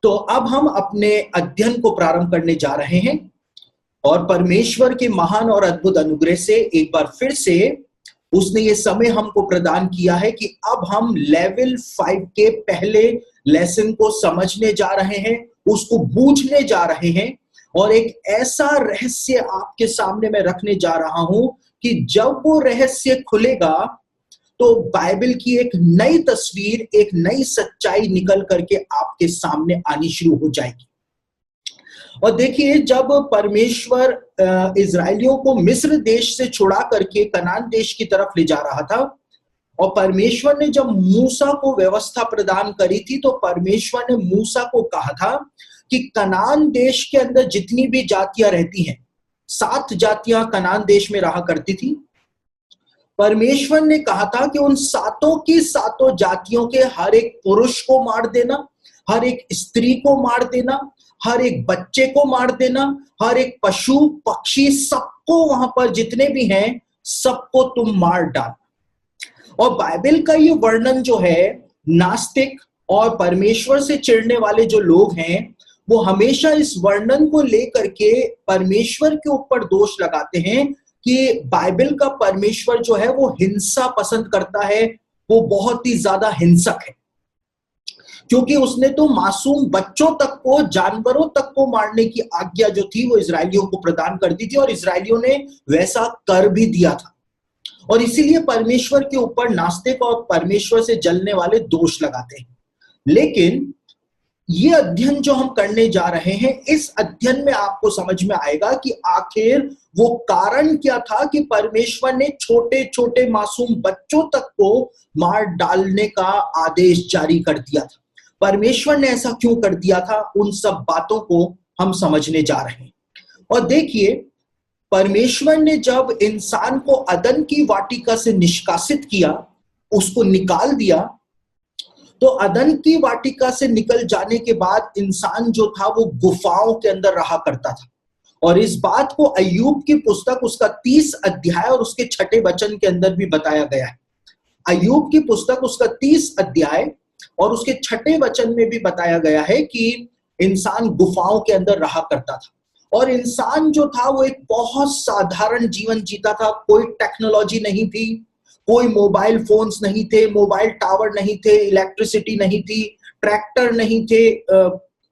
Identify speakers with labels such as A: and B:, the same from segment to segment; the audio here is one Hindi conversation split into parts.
A: तो अब हम अपने अध्ययन को प्रारंभ करने जा रहे हैं और परमेश्वर के महान और अद्भुत अनुग्रह से एक बार फिर से उसने ये समय हमको प्रदान किया है कि अब हम लेवल 5 के पहले लेसन को समझने जा रहे हैं, उसको बूझने जा रहे हैं और एक ऐसा रहस्य आपके सामने मैं रखने जा रहा हूं कि जब वो रहस्य खुलेगा तो बाइबल की एक नई तस्वीर, एक नई सच्चाई निकल करके आपके सामने आनी शुरू हो जाएगी। और देखिए, जब परमेश्वर इजरायलियों को मिस्र देश से छुड़ा करके कनान देश की तरफ ले जा रहा था और परमेश्वर ने जब मूसा को व्यवस्था प्रदान करी थी, तो परमेश्वर ने मूसा को कहा था कि कनान देश के अंदर जितनी भी जातियां रहती हैं, 7 जातियां कनान देश में रहा करती थी। परमेश्वर ने कहा था कि उन सातों की सातों जातियों के हर एक पुरुष को मार देना, हर एक स्त्री को मार देना, हर एक बच्चे को मार देना, हर एक पशु पक्षी, सबको, वहां पर जितने भी हैं सबको तुम मार डाल। और बाइबल का ये वर्णन जो है, नास्तिक और परमेश्वर से चिढ़ने वाले जो लोग हैं, वो हमेशा इस वर्णन को लेकर के परमेश्वर के ऊपर दोष लगाते हैं कि बाइबल का परमेश्वर जो है वो हिंसा पसंद करता है, वो बहुत ही ज्यादा हिंसक है, क्योंकि उसने तो मासूम बच्चों तक को, जानवरों तक को मारने की आज्ञा जो थी वो इजरायलियों को प्रदान कर दी थी और इजरायलियों ने वैसा कर भी दिया था। और इसीलिए परमेश्वर के ऊपर नास्तिक और परमेश्वर से जलने वाले दोष लगाते हैं। लेकिन ये अध्ययन जो हम करने जा रहे हैं, इस अध्ययन में आपको समझ में आएगा कि आखिर वो कारण क्या था कि परमेश्वर ने छोटे छोटे मासूम बच्चों तक को मार डालने का आदेश जारी कर दिया था। परमेश्वर ने ऐसा क्यों कर दिया था, उन सब बातों को हम समझने जा रहे हैं। और देखिए, परमेश्वर ने जब इंसान को अदन की वाटिका से निष्कासित किया, उसको निकाल दिया, तो अदन की वाटिका से निकल जाने के बाद इंसान जो था वो गुफाओं के अंदर रहा करता था। और इस बात को अय्यूब की पुस्तक उसका 30 अध्याय और उसके 6 वचन के अंदर भी बताया गया है। अय्यूब की पुस्तक उसका 30 अध्याय और उसके 6 वचन में भी बताया गया है कि इंसान गुफाओं के अंदर रहा करता था। और इंसान जो था वो एक बहुत साधारण जीवन जीता था। कोई टेक्नोलॉजी नहीं थी, कोई मोबाइल फोन्स नहीं थे, मोबाइल टावर नहीं थे, इलेक्ट्रिसिटी नहीं थी, ट्रैक्टर नहीं थे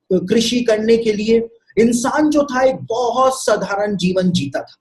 A: कृषि करने के लिए। इंसान जो था एक बहुत साधारण जीवन जीता था।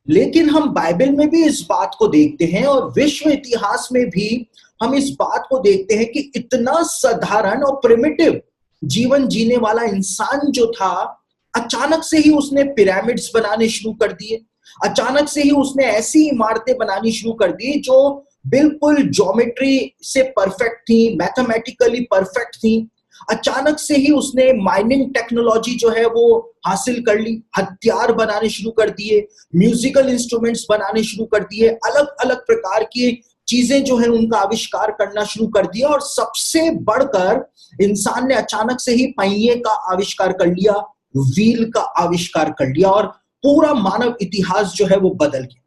A: लेकिन हम बाइबल में भी इस बात को देखते हैं और विश्व इतिहास में भी हम इस बात को देखते हैं कि इतना साधारण और प्रिमिटिव जीवन जीने वाला इंसान जो था, अचानक से ही उसने पिरामिड्स बनाने शुरू कर दिए। अचानक से ही उसने ऐसी इमारतें बनानी शुरू कर दी जो बिल्कुल ज्योमेट्री से परफेक्ट थी, मैथमेटिकली परफेक्ट थी। अचानक से ही उसने माइनिंग टेक्नोलॉजी जो है वो हासिल कर ली, हथियार बनाने शुरू कर दिए, म्यूजिकल इंस्ट्रूमेंट्स बनाने शुरू कर दिए, अलग अलग प्रकार की चीजें जो है उनका आविष्कार करना शुरू कर दिया। और सबसे बढ़कर इंसान ने अचानक से ही पहिए का आविष्कार कर लिया, व्हील का आविष्कार कर लिया और पूरा मानव इतिहास जो है वो बदल गया।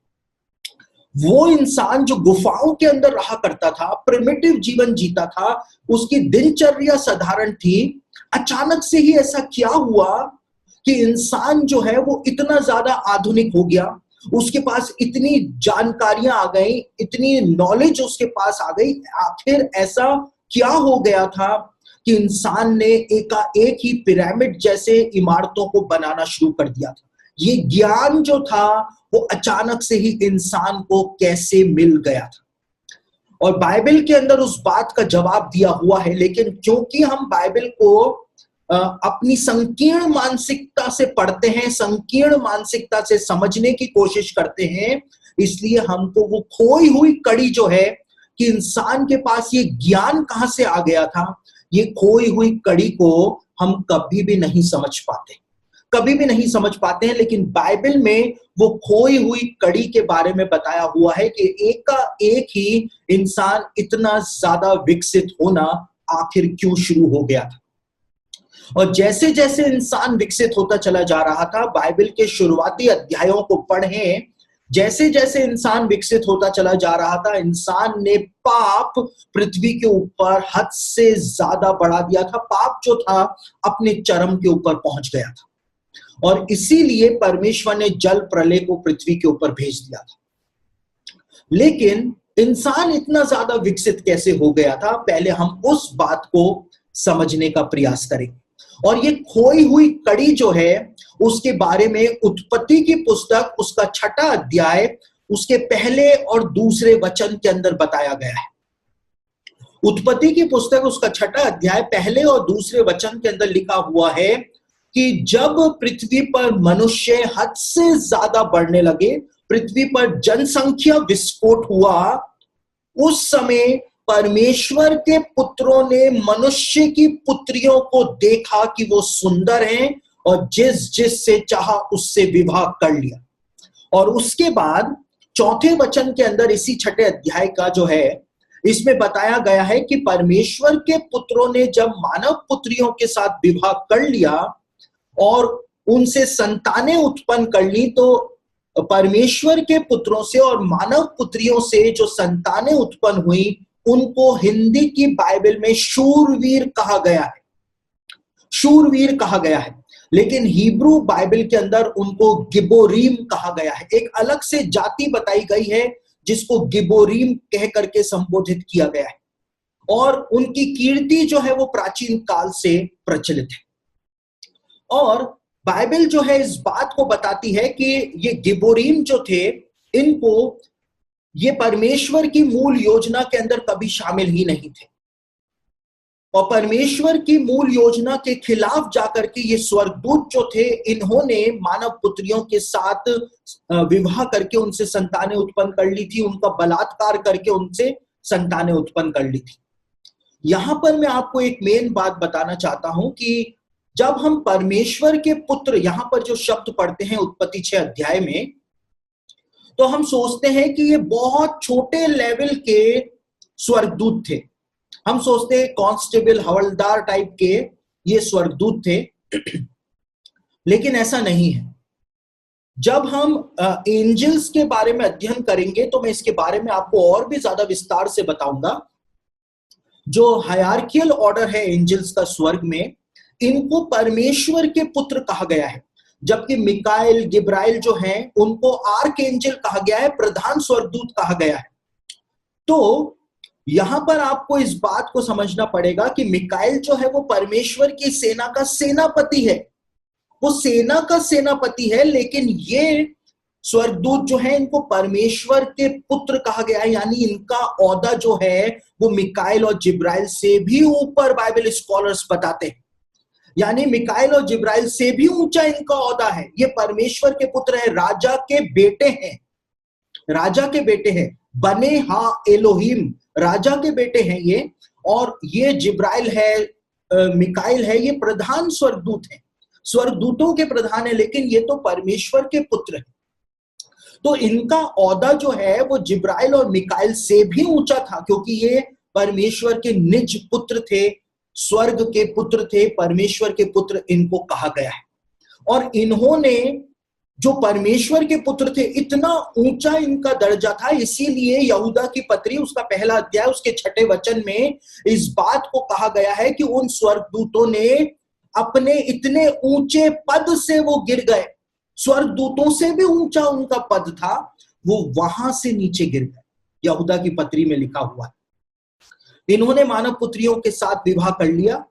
A: वो इंसान जो गुफाओं के अंदर रहा करता था, प्रिमिटिव जीवन जीता था, उसकी दिनचर्या साधारण थी, अचानक से ही ऐसा क्या हुआ कि इंसान जो है वो इतना ज्यादा आधुनिक हो गया, उसके पास इतनी जानकारियां आ गई, इतनी नॉलेज उसके पास आ गई। आखिर ऐसा क्या हो गया था कि इंसान ने एकाएक ही पिरामिड जैसे इमारतों को बनाना शुरू कर दिया था। ये ज्ञान जो था वो अचानक से ही इंसान को कैसे मिल गया था? और बाइबल के अंदर उस बात का जवाब दिया हुआ है। लेकिन क्योंकि हम बाइबल को अपनी संकीर्ण मानसिकता से पढ़ते हैं, संकीर्ण मानसिकता से समझने की कोशिश करते हैं, इसलिए हमको वो खोई हुई कड़ी जो है कि इंसान के पास ये ज्ञान कहां से आ गया था, ये खोई हुई कड़ी को हम कभी भी नहीं समझ पाते, कभी भी नहीं समझ पाते हैं। लेकिन बाइबल में वो खोई हुई कड़ी के बारे में बताया हुआ है कि एक का एक ही इंसान इतना ज्यादा विकसित होना आखिर क्यों शुरू हो गया था। और जैसे जैसे इंसान विकसित होता चला जा रहा था, बाइबल के शुरुआती अध्यायों को पढ़ें जैसे जैसे इंसान विकसित होता चला जा रहा था, इंसान ने पाप पृथ्वी के ऊपर हद से ज्यादा बढ़ा दिया था। पाप जो था अपने चरम के ऊपर पहुंच गया था और इसीलिए परमेश्वर ने जल प्रलय को पृथ्वी के ऊपर भेज दिया था। लेकिन इंसान इतना ज्यादा विकसित कैसे हो गया था, पहले हम उस बात को समझने का प्रयास करेंगे। और ये खोई हुई कड़ी जो है उसके बारे में उत्पत्ति की पुस्तक उसका 6वां अध्याय उसके पहले और दूसरे वचन के अंदर बताया गया है। उत्पत्ति की पुस्तक उसका 6वां अध्याय पहले और दूसरे वचन के अंदर लिखा हुआ है कि जब पृथ्वी पर मनुष्य हद से ज्यादा बढ़ने लगे, पृथ्वी पर जनसंख्या विस्फोट हुआ, उस समय परमेश्वर के पुत्रों ने मनुष्य की पुत्रियों को देखा कि वो सुंदर हैं और जिस जिस से चाहा उससे विवाह कर लिया। और उसके बाद 4 वचन के अंदर इसी 6 अध्याय का जो है इसमें बताया गया है कि परमेश्वर के पुत्रों ने जब मानव पुत्रियों के साथ विवाह कर लिया और उनसे संतानें उत्पन्न कर ली, तो परमेश्वर के पुत्रों से और मानव पुत्रियों से जो संतानें उत्पन्न हुई उनको हिंदी की बाइबल में शूरवीर कहा गया है। शूरवीर कहा गया है, लेकिन हिब्रू बाइबल के अंदर उनको गिबोरीम कहा गया है। एक अलग से जाति बताई गई है जिसको गिबोरीम कह करके संबोधित किया गया है और उनकी कीर्ति जो है वो प्राचीन काल से प्रचलित है। और बाइबल जो है इस बात को बताती है कि ये गिबोरीम जो थे, इनको ये परमेश्वर की मूल योजना के अंदर कभी शामिल ही नहीं थे और परमेश्वर की मूल योजना के खिलाफ जाकर के ये स्वर्गदूत जो थे, इन्होंने मानव पुत्रियों के साथ विवाह करके उनसे संतानें उत्पन्न कर ली थी, उनका बलात्कार करके उनसे संतानें उत्पन्न कर ली थी। यहां पर मैं आपको एक मेन बात बताना चाहता हूं कि जब हम परमेश्वर के पुत्र यहां पर जो शब्द पढ़ते हैं उत्पत्ति 6 अध्याय में, तो हम सोचते हैं कि ये बहुत छोटे लेवल के स्वर्गदूत थे। हम सोचते हैं कांस्टेबल हवलदार टाइप के ये स्वर्गदूत थे, लेकिन ऐसा नहीं है। जब हम एंजल्स के बारे में अध्ययन करेंगे तो मैं इसके बारे में आपको और भी ज्यादा विस्तार से बताऊंगा। जो हायरार्कियल ऑर्डर है एंजल्स का स्वर्ग में, इनको परमेश्वर के पुत्र कहा गया है, जबकि मिकाएल गिब्राइल जो हैं उनको आर्क एंजल कहा गया है, प्रधान स्वर्गदूत कहा गया है। तो यहां पर आपको इस बात को समझना पड़ेगा कि मिकाएल जो है वो परमेश्वर की सेना का सेनापति है, वो सेना का सेनापति है, लेकिन ये स्वर्गदूत जो है इनको परमेश्वर के पुत्र कहा गया है, यानी इनका औहदा जो है वो मिकाएल और जिब्राइल से भी ऊपर बाइबल स्कॉलर्स बताते हैं। यानी मिकाएल और जिब्राइल से भी ऊंचा इनका औहदा है। ये परमेश्वर के पुत्र है, राजा के बेटे हैं, राजा के बेटे हैं, बने हा एलोहिम, राजा के बेटे हैं ये। और ये जिब्राइल है, मिकाएल है, ये प्रधान स्वर्गदूत हैं, स्वर्गदूतों के प्रधान है, लेकिन ये तो परमेश्वर के पुत्र हैं। तो इनका औहदा जो है वो जिब्राइल और मिकाएल से भी ऊंचा था, क्योंकि ये परमेश्वर के निज पुत्र थे, स्वर्ग के पुत्र थे, परमेश्वर के पुत्र इनको कहा गया है। और इन्होंने जो परमेश्वर के पुत्र थे, इतना ऊंचा इनका दर्जा था, इसीलिए यहूदा की पत्री उसका 1 अध्याय उसके 6 वचन में इस बात को कहा गया है कि उन स्वर्गदूतों ने अपने इतने ऊंचे पद से वो गिर गए, स्वर्गदूतों से भी ऊंचा उनका पद था, वो वहां से नीचे गिर गए। यहूदा की पत्री में लिखा हुआ है। इन्होंने मानव पुत्रियों के साथ विवाह कर लिया,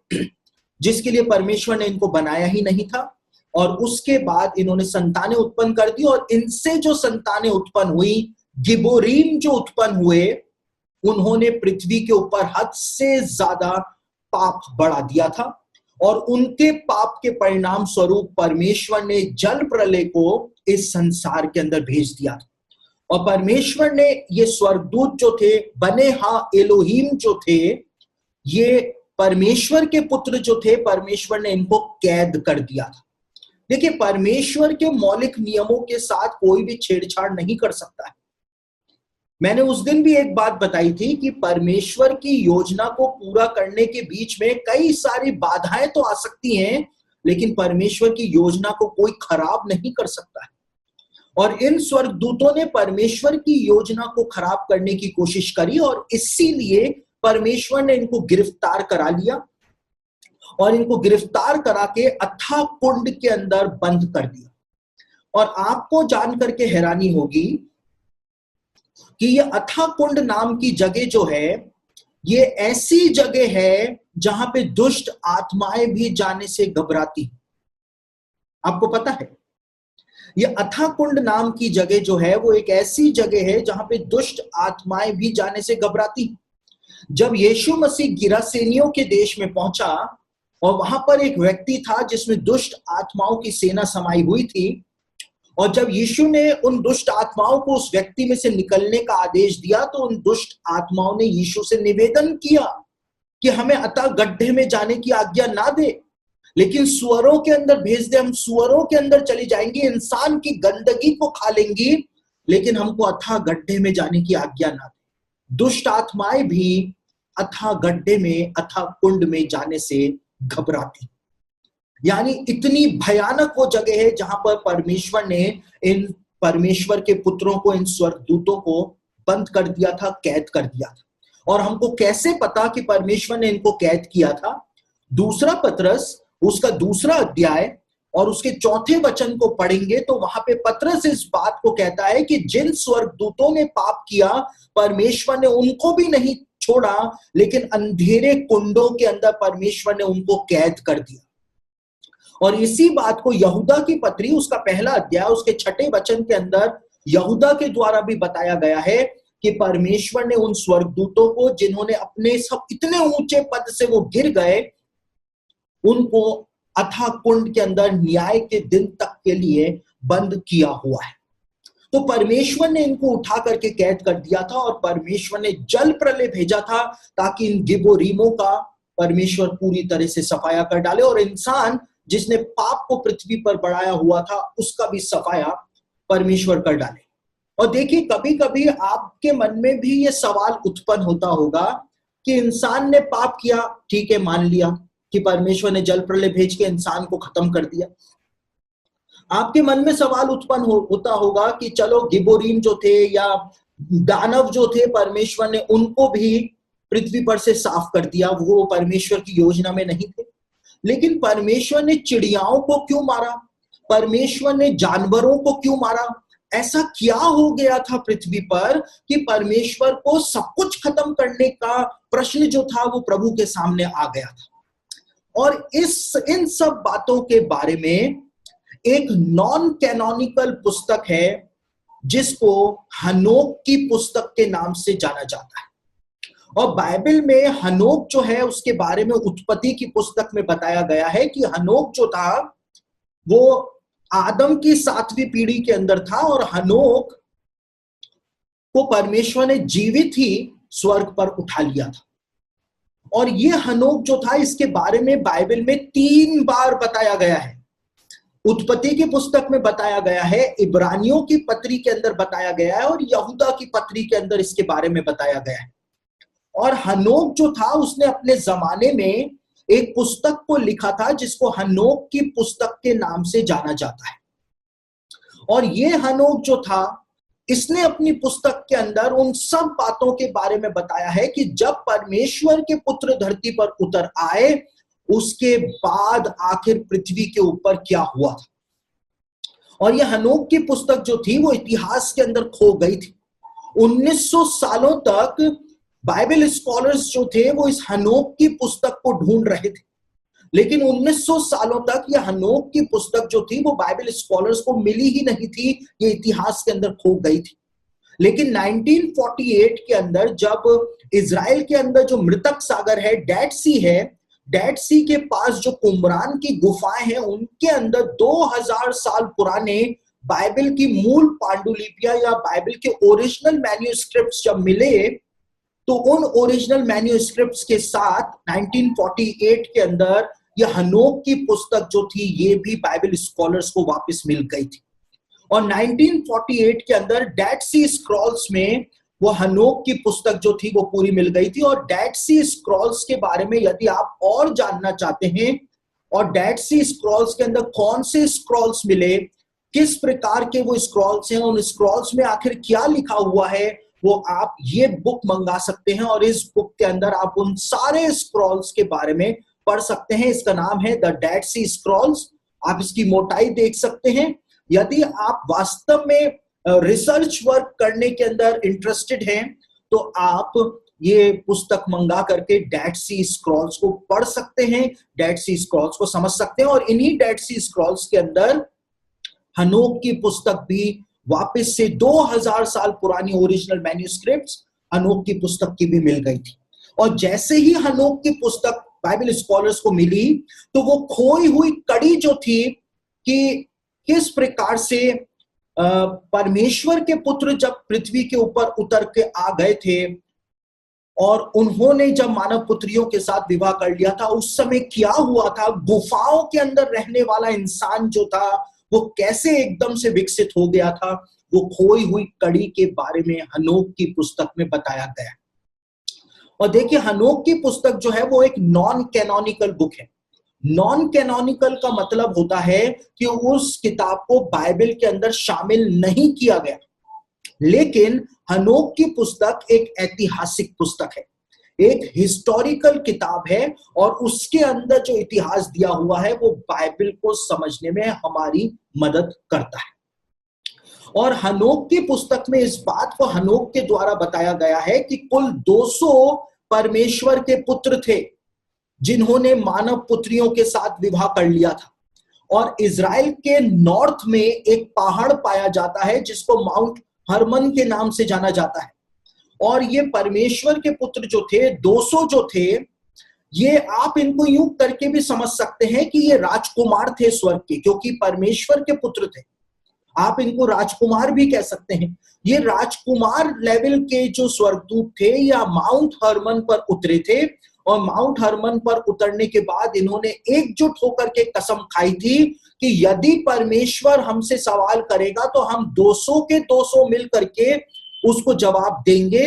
A: जिसके लिए परमेश्वर ने इनको बनाया ही नहीं था, और उसके बाद इन्होंने संतानें उत्पन्न कर दी, और इनसे जो संतानें उत्पन्न हुई, गिबोरीम जो उत्पन्न हुए, उन्होंने पृथ्वी के ऊपर हद से ज्यादा पाप बढ़ा दिया था, और उनके पाप के परिणाम स्वरूप परमेश्वर ने जल प्रलय को इस संसार के अंदर भेज दिया था। और परमेश्वर ने ये स्वर्गदूत जो थे, बने हा एलोहिम जो थे, ये परमेश्वर के पुत्र जो थे, परमेश्वर ने इनको कैद कर दिया था। देखिए, परमेश्वर के मौलिक नियमों के साथ कोई भी छेड़छाड़ नहीं कर सकता है। मैंने उस दिन भी एक बात बताई थी कि परमेश्वर की योजना को पूरा करने के बीच में कई सारी बाधाएं तो आ सकती हैं, लेकिन परमेश्वर की योजना को कोई खराब नहीं कर सकता है। और इन स्वर्गदूतों ने परमेश्वर की योजना को खराब करने की कोशिश करी और इसीलिए परमेश्वर ने इनको गिरफ्तार करा लिया और इनको गिरफ्तार करा के अथाह कुंड के अंदर बंद कर दिया। और आपको जान करके हैरानी होगी कि ये अथाह कुंड नाम की जगह जो है, ये ऐसी जगह है जहां पे दुष्ट आत्माएं भी जाने से घबराती। आपको पता है, ये अथाह कुंड नाम की जगह जो है वो एक ऐसी जगह है जहां पे दुष्ट आत्माएं भी जाने से घबराती। जब यीशु मसीह गिरासेनियों के देश में पहुंचा और वहां पर एक व्यक्ति था जिसमें दुष्ट आत्माओं की सेना समाई हुई थी, और जब यीशु ने उन दुष्ट आत्माओं को उस व्यक्ति में से निकलने का आदेश दिया तो उन दुष्ट आत्माओं ने यीशु से निवेदन किया कि हमें अतः गड्ढे में जाने की आज्ञा ना दे, लेकिन सुअरों के अंदर भेज दे। हम सुअरों के अंदर चली जाएंगी, इंसान की गंदगी को खा लेंगी, लेकिन हमको अथाह गड्ढे में जाने की आज्ञा ना दे। दुष्ट आत्माएं भी अथाह गड्ढे में, अथाह कुंड में जाने से घबराती। यानी इतनी भयानक वो जगह है जहां पर परमेश्वर ने इन परमेश्वर के पुत्रों को, इन स्वर्गदूतों को बंद कर दिया था, कैद कर दिया था। और हमको कैसे पता कि परमेश्वर ने इनको कैद किया था? दूसरा पतरस उसका 2 अध्याय और उसके 4 वचन को पढ़ेंगे तो वहां पे पतरस इस बात को कहता है कि जिन स्वर्गदूतों ने पाप किया, परमेश्वर ने उनको भी नहीं छोड़ा, लेकिन अंधेरे कुंडों के अंदर परमेश्वर ने उनको कैद कर दिया। और इसी बात को यहूदा की पत्री उसका 1 अध्याय उसके 6 वचन के अंदर यहूदा के द्वारा भी बताया गया है कि परमेश्वर ने उन स्वर्गदूतों को, जिन्होंने अपने सब इतने ऊंचे पद से वो गिर गए, उनको अथाह कुंड के अंदर न्याय के दिन तक के लिए बंद किया हुआ है। तो परमेश्वर ने इनको उठा करके कैद कर दिया था और परमेश्वर ने जल प्रलय भेजा था ताकि इन गिबोरीमों का परमेश्वर पूरी तरह से सफाया कर डाले और इंसान जिसने पाप को पृथ्वी पर बढ़ाया हुआ था उसका भी सफाया परमेश्वर कर डाले। और देखिए, कभी कभी आपके मन में भी ये सवाल उत्पन्न होता होगा कि इंसान ने पाप किया, ठीक है, मान लिया कि परमेश्वर ने जल प्रलय भेज के इंसान को खत्म कर दिया। आपके मन में सवाल उत्पन्न होता होगा कि चलो गिबोरीम जो थे या दानव जो थे, परमेश्वर ने उनको भी पृथ्वी पर से साफ कर दिया, वो परमेश्वर की योजना में नहीं थे। लेकिन परमेश्वर ने चिड़ियाओं को क्यों मारा? परमेश्वर ने जानवरों को क्यों मारा? ऐसा क्या हो गया था पृथ्वी पर कि परमेश्वर को सब कुछ खत्म करने का प्रश्न जो था वो प्रभु के सामने आ गया था। और इन सब बातों के बारे में एक नॉन कैनोनिकल पुस्तक है जिसको हनोक की पुस्तक के नाम से जाना जाता है। और बाइबल में हनोक जो है उसके बारे में उत्पत्ति की पुस्तक में बताया गया है कि हनोक जो था वो आदम की 7वीं पीढ़ी के अंदर था और हनोक को परमेश्वर ने जीवित ही स्वर्ग पर उठा लिया था। और ये हनोक जो था, इसके बारे में बाइबल में 3 बार बताया गया है। उत्पत्ति की पुस्तक में बताया गया है, इब्रानियों की पत्री के अंदर बताया गया है और यहूदा की पत्री के अंदर इसके बारे में बताया गया है। और हनोक जो था उसने अपने जमाने में एक पुस्तक को लिखा था जिसको हनोक की पुस्तक के नाम से जाना जाता है। और ये हनोक जो था, इसने अपनी पुस्तक के अंदर उन सब बातों के बारे में बताया है कि जब परमेश्वर के पुत्र धरती पर उतर आए उसके बाद आखिर पृथ्वी के ऊपर क्या हुआ था। और ये हनोक की पुस्तक जो थी वो इतिहास के अंदर खो गई थी। 1900 सालों तक बाइबल स्कॉलर्स जो थे वो इस हनोक की पुस्तक को ढूंढ रहे थे, लेकिन 1900 सालों तक ये हनोक की पुस्तक जो थी वो बाइबल स्कॉलर्स को मिली ही नहीं थी, ये इतिहास के अंदर खो गई थी। लेकिन 1948 के अंदर जब इजराइल के अंदर जो मृतक सागर है, डेड सी है, डेड सी के पास जो कुमरान की गुफाएं हैं उनके अंदर 2000 साल पुराने बाइबल की मूल पांडुलिपियां या बाइबल के ओरिजिनल मैन्यूस्क्रिप्ट्स जब मिले तो उन ओरिजिनल मैन्यूस्क्रिप्ट्स के साथ 1948 के अंदर ये हनोक की पुस्तक जो थी ये भी बाइबल स्कॉलर्स को वापस मिल गई थी। और 1948 के अंदर डेड सी स्क्रॉल्स में वो हनोक की पुस्तक जो थी वो पूरी मिल गई थी। और डेड सी स्क्रॉल्स के बारे में यदि आप और जानना चाहते हैं और डेड सी स्क्रॉल्स के अंदर कौन से स्क्रॉल्स मिले, किस प्रकार के वो स्क्रॉल्स हैं, उन स्क्रॉल्स में आखिर क्या लिखा हुआ है, वो आप ये बुक मंगा सकते हैं और इस बुक के अंदर आप उन सारे स्क्रॉल्स के बारे में पढ़ सकते हैं। इसका नाम है द डेड सी स्क्रॉल्स। आप इसकी मोटाई देख सकते हैं। यदि आप वास्तव में रिसर्च वर्क करने के अंदर इंटरेस्टेड हैं तो आप ये पुस्तक मंगा करके डेड सी स्क्रॉल्स को पढ़ सकते हैं, डेड सी स्क्रॉल्स को समझ सकते हैं। और इन्हीं डेड सी स्क्रॉल्स के अंदर हनोक की पुस्तक भी वापस से 2000 साल पुरानी ओरिजिनल मैन्युस्क्रिप्ट्स हनोक की पुस्तक की भी मिल गई थी। और जैसे ही हनोक की पुस्तक बाइबल स्कॉलर्स को मिली तो वो खोई हुई कड़ी जो थी कि किस प्रकार से परमेश्वर के पुत्र जब पृथ्वी के ऊपर उतर के आ गए थे और उन्होंने जब मानव पुत्रियों के साथ विवाह कर लिया था, उस समय क्या हुआ था, गुफाओं के अंदर रहने वाला इंसान जो था वो कैसे एकदम से विकसित हो गया था, वो खोई हुई कड़ी के बारे में हनोक की पुस्तक में बताया गया। और देखिए, हनोक की पुस्तक जो है वो एक नॉन कैनोनिकल बुक है। नॉन कैनोनिकल का मतलब होता है कि उस किताब को बाइबल के अंदर शामिल नहीं किया गया, लेकिन हनोक की पुस्तक एक ऐतिहासिक पुस्तक है, एक हिस्टोरिकल किताब है और उसके अंदर जो इतिहास दिया हुआ है वो बाइबल को समझने में हमारी मदद करता है। और हनोक की पुस्तक में इस बात को हनोक के द्वारा बताया गया है कि कुल 200 परमेश्वर के पुत्र थे जिन्होंने मानव पुत्रियों के साथ विवाह कर लिया था। और इजराइल के नॉर्थ में एक पहाड़ पाया जाता है जिसको माउंट हरमन के नाम से जाना जाता है। और ये परमेश्वर के पुत्र जो थे, 200 जो थे, ये आप इनको यूं करके भी समझ सकते हैं कि ये राजकुमार थे स्वर्ग के, क्योंकि परमेश्वर के पुत्र थे। आप इनको राजकुमार भी कह सकते हैं। ये राजकुमार लेवल के जो स्वर्गदूत थे या माउंट हरमन पर उतरे थे और माउंट हरमन पर उतरने के बाद इन्होंने एकजुट होकर के कसम खाई थी कि यदि परमेश्वर हमसे सवाल करेगा तो हम 200 के 200 मिल करके उसको जवाब देंगे।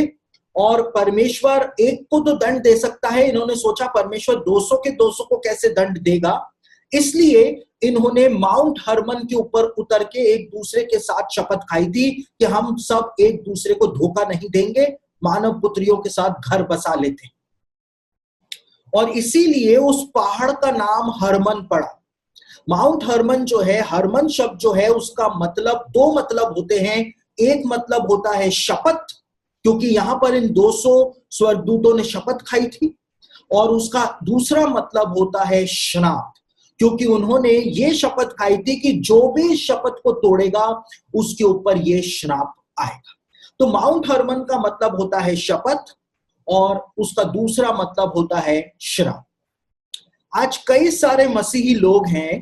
A: और परमेश्वर एक को तो दंड दे सकता है, इन्होंने सोचा परमेश्वर 200 के 200 को कैसे दंड देगा, इसलिए इन्होंने माउंट हरमन के ऊपर उतर के एक दूसरे के साथ शपथ खाई थी कि हम सब एक दूसरे को धोखा नहीं देंगे, मानव पुत्रियों के साथ घर बसा लेते हैं। और इसीलिए उस पहाड़ का नाम हरमन पड़ा। माउंट हरमन जो है, हरमन शब्द जो है उसका मतलब, दो मतलब होते हैं। एक मतलब होता है शपथ, क्योंकि यहां पर इन 200 स्वर्गदूतों ने शपथ खाई थी। और उसका दूसरा मतलब होता है श्राप, क्योंकि उन्होंने ये शपथ खाई थी कि जो भी शपथ को तोड़ेगा उसके ऊपर ये श्राप आएगा। तो माउंट हरमन का मतलब होता है शपथ और उसका दूसरा मतलब होता है श्राप। आज कई सारे मसीही लोग हैं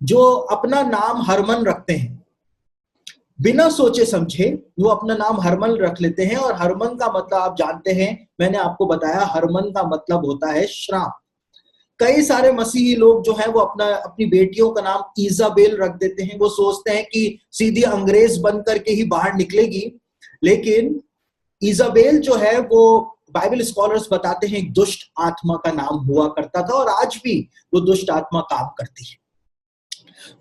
A: जो अपना नाम हरमन रखते हैं, बिना सोचे समझे वो अपना नाम हरमन रख लेते हैं। और हरमन का मतलब आप जानते हैं, मैंने आपको बताया, हरमन का मतलब होता है श्राप। कई सारे मसीही लोग जो हैं वो अपनी बेटियों का नाम इजाबेल रख देते हैं। वो सोचते हैं कि सीधी अंग्रेज बन करके ही बाहर निकलेगी, लेकिन इजाबेल जो है वो बाइबल स्कॉलर्स बताते हैं एक दुष्ट आत्मा का नाम हुआ करता था और आज भी वो दुष्ट आत्मा काम करती है।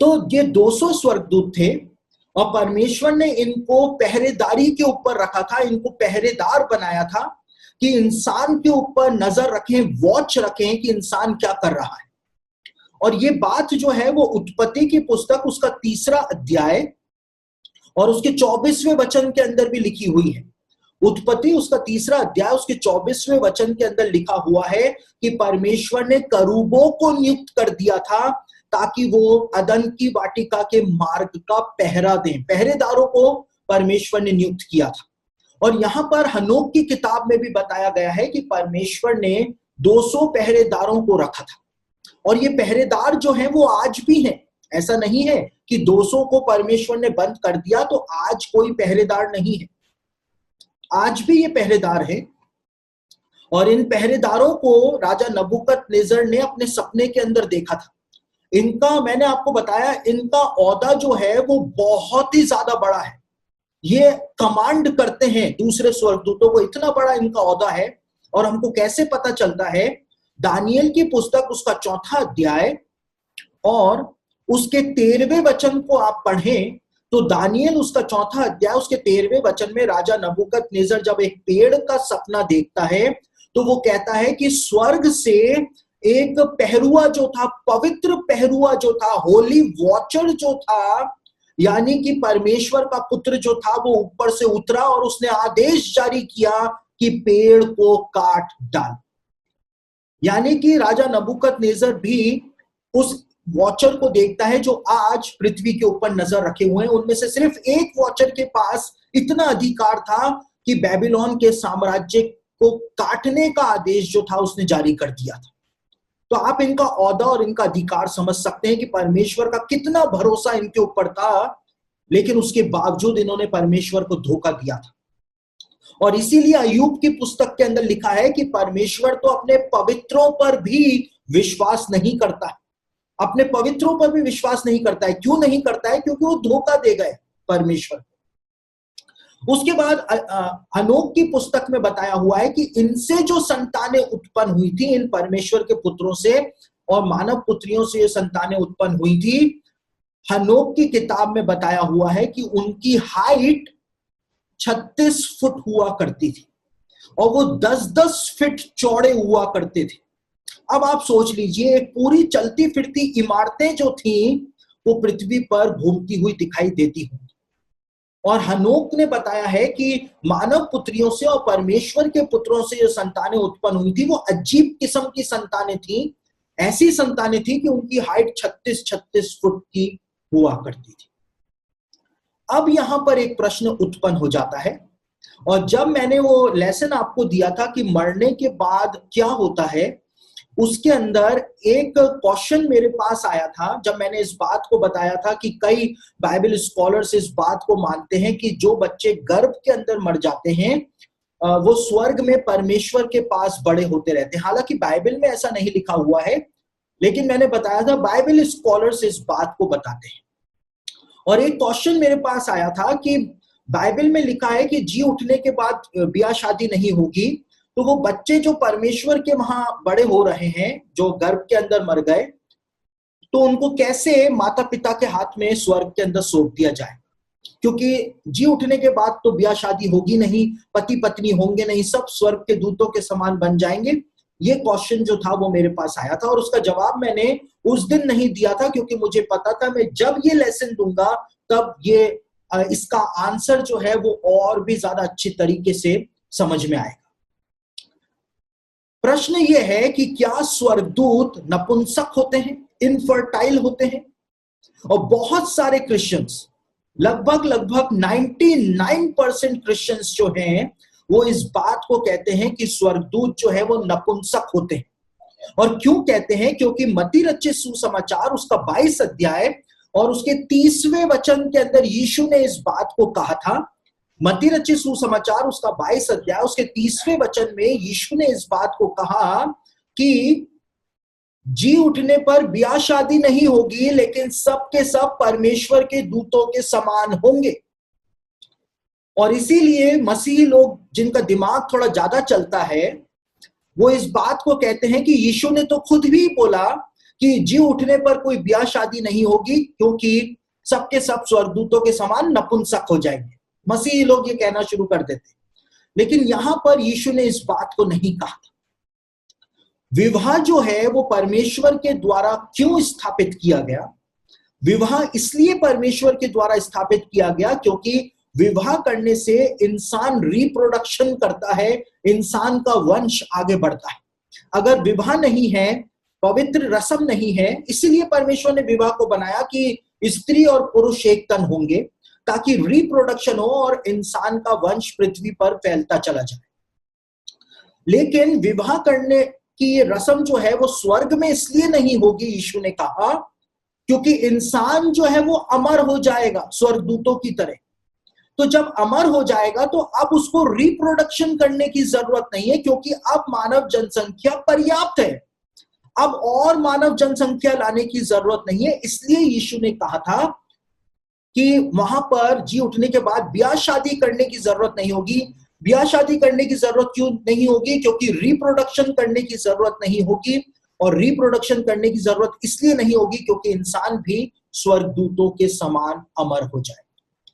A: तो ये 200 स्वर्गदूत थे और परमेश्वर ने इनको पहरेदारी के ऊपर रखा था, इनको पहरेदार बनाया था कि इंसान के ऊपर नजर रखें, वॉच रखें कि इंसान क्या कर रहा है। और ये बात जो है वो उत्पत्ति की पुस्तक उसका 3रा अध्याय और उसके 24वें वचन के अंदर भी लिखी हुई है। उत्पत्ति उसका 3रा अध्याय उसके 24वें वचन के अंदर लिखा हुआ है कि परमेश्वर ने करूबों को नियुक्त कर दिया था ताकि वो अदन की वाटिका के मार्ग का पहरा दें। पहरेदारों को परमेश्वर ने नियुक्त किया था। और यहां पर हनोक की किताब में भी बताया गया है कि परमेश्वर ने 200 पहरेदारों को रखा था। और ये पहरेदार जो हैं वो आज भी हैं। ऐसा नहीं है कि 200 को परमेश्वर ने बंद कर दिया तो आज कोई पहरेदार नहीं है, आज भी ये पहरेदार हैं। और इन पहरेदारों को राजा नबूकदनेस्सर ने अपने सपने के अंदर देखा था। इनका, मैंने आपको बताया, इनका ओहदा जो है वो बहुत ही ज्यादा बड़ा है। ये कमांड करते हैं दूसरे स्वर्गदूतों को, इतना बड़ा इनका ओहदा है। और हमको कैसे पता चलता है? दानियेल की पुस्तक उसका 4था अध्याय और उसके 13वें वचन को आप पढ़ें तो दानियल उसका 4था अध्याय उसके 13वें वचन में राजा नबूकदनेस्सर जब एक पेड़ का सपना देखता है तो वो कहता है कि स्वर्ग से एक पहरुआ जो था, पवित्र पहरुआ जो था, होली वॉचर जो था, यानी कि परमेश्वर का पुत्र जो था, वो ऊपर से उतरा और उसने आदेश जारी किया कि पेड़ को काट डाल। यानी कि राजा नबूकदनेस्सर भी उस वॉचर को देखता है जो आज पृथ्वी के ऊपर नजर रखे हुए हैं। उनमें से सिर्फ एक वॉचर के पास इतना अधिकार था कि बेबीलोन के साम्राज्य को काटने का आदेश जो था उसने जारी कर दिया था। तो आप इनका औहदा और इनका अधिकार समझ सकते हैं कि परमेश्वर का कितना भरोसा इनके ऊपर था, लेकिन उसके बावजूद इन्होंने परमेश्वर को धोखा दिया था। और इसीलिए अय्यूब की पुस्तक के अंदर लिखा है कि परमेश्वर तो अपने पवित्रों पर भी विश्वास नहीं करता है, अपने पवित्रों पर भी विश्वास नहीं करता है। क्यों नहीं करता है? क्योंकि वो धोखा दे गए परमेश्वर। उसके बाद हनोक की पुस्तक में बताया हुआ है कि इनसे जो संतानें उत्पन्न हुई थी, इन परमेश्वर के पुत्रों से और मानव पुत्रियों से ये संतानें उत्पन्न हुई थी, हनोक की किताब में बताया हुआ है कि उनकी हाइट 36 फुट हुआ करती थी और वो 10-10 फीट चौड़े हुआ करते थे। अब आप सोच लीजिए, एक पूरी चलती फिरती इमारतें जो थी वो पृथ्वी पर घूमती हुई दिखाई देती होंगी। और हनोक ने बताया है कि मानव पुत्रियों से और परमेश्वर के पुत्रों से जो संतानें उत्पन्न हुई थी वो अजीब किस्म की संतानें थी। ऐसी संतानें थी कि उनकी हाइट 36-36 फुट की हुआ करती थी। अब यहां पर एक प्रश्न उत्पन्न हो जाता है, और जब मैंने वो लेसन आपको दिया था कि मरने के बाद क्या होता है, उसके अंदर एक क्वेश्चन मेरे पास आया था जब मैंने इस बात को बताया था कि कई बाइबल स्कॉलर्स इस बात को मानते हैं कि जो बच्चे गर्भ के अंदर मर जाते हैं वो स्वर्ग में परमेश्वर के पास बड़े होते रहते हैं। हालांकि बाइबल में ऐसा नहीं लिखा हुआ है, लेकिन मैंने बताया था बाइबल स्कॉलर्स इस बात को बताते हैं। और एक क्वेश्चन मेरे पास आया था कि बाइबल में लिखा है कि जी उठने के बाद ब्याह शादी नहीं होगी, तो वो बच्चे जो परमेश्वर के वहां बड़े हो रहे हैं, जो गर्भ के अंदर मर गए, तो उनको कैसे माता पिता के हाथ में स्वर्ग के अंदर सौंप दिया जाए? क्योंकि जी उठने के बाद तो ब्याह शादी होगी नहीं, पति पत्नी होंगे नहीं, सब स्वर्ग के दूतों के समान बन जाएंगे। ये क्वेश्चन जो था वो मेरे पास आया था और उसका जवाब मैंने उस दिन नहीं दिया था, क्योंकि मुझे पता था मैं जब ये लेसन दूंगा तब ये इसका आंसर जो है वो और भी ज्यादा अच्छी तरीके से समझ में आएगा। प्रश्न ये है कि क्या स्वर्गदूत नपुंसक होते हैं, इनफर्टाइल होते हैं? और बहुत सारे क्रिश्चियंस, लगभग 99% क्रिश्चियंस जो हैं वो इस बात को कहते हैं कि स्वर्गदूत जो है वो नपुंसक होते हैं। और क्यों कहते हैं? क्योंकि मत्ती रचित सुसमाचार उसका 22 अध्याय और उसके 30वें वचन के अंदर यीशु ने इस बात को कहा था। मत्ती रचित सुसमाचार उसका 22 अध्याय उसके 30वें वचन में यीशु ने इस बात को कहा कि जी उठने पर ब्याह शादी नहीं होगी, लेकिन सब के सब परमेश्वर के दूतों के समान होंगे। और इसीलिए मसीही लोग जिनका दिमाग थोड़ा ज्यादा चलता है वो इस बात को कहते हैं कि यीशु ने तो खुद भी बोला कि जी उठने पर कोई ब्याह शादी नहीं होगी, क्योंकि सबके सब स्वर्गदूतों के समान नपुंसक हो जाएंगे। मसीही लोग ये कहना शुरू कर देते, लेकिन यहां पर यीशु ने इस बात को नहीं कहा था। विवाह जो है वो परमेश्वर के द्वारा क्यों स्थापित किया गया? विवाह इसलिए परमेश्वर के द्वारा स्थापित किया गया क्योंकि विवाह करने से इंसान रिप्रोडक्शन करता है, इंसान का वंश आगे बढ़ता है। अगर विवाह नहीं है, पवित्र रस्म नहीं है, इसीलिए परमेश्वर ने विवाह को बनाया कि स्त्री और पुरुष एक तन होंगे ताकि रिप्रोडक्शन हो और इंसान का वंश पृथ्वी पर फैलता चला जाए। लेकिन विवाह करने की ये रस्म जो है वो स्वर्ग में इसलिए नहीं होगी, यीशु ने कहा, क्योंकि इंसान जो है वो अमर हो जाएगा स्वर्गदूतों की तरह। तो जब अमर हो जाएगा तो अब उसको रिप्रोडक्शन करने की जरूरत नहीं है, क्योंकि अब मानव जनसंख्या पर्याप्त है। अब और मानव जनसंख्या लाने की जरूरत नहीं है। इसलिए यीशु ने कहा था कि वहां पर जी उठने के बाद ब्याह शादी करने की जरूरत नहीं होगी। ब्याह शादी करने की जरूरत क्यों नहीं होगी? क्योंकि रिप्रोडक्शन करने की जरूरत नहीं होगी। और रिप्रोडक्शन करने की जरूरत इसलिए नहीं होगी क्योंकि इंसान भी स्वर्गदूतों के समान अमर हो जाए।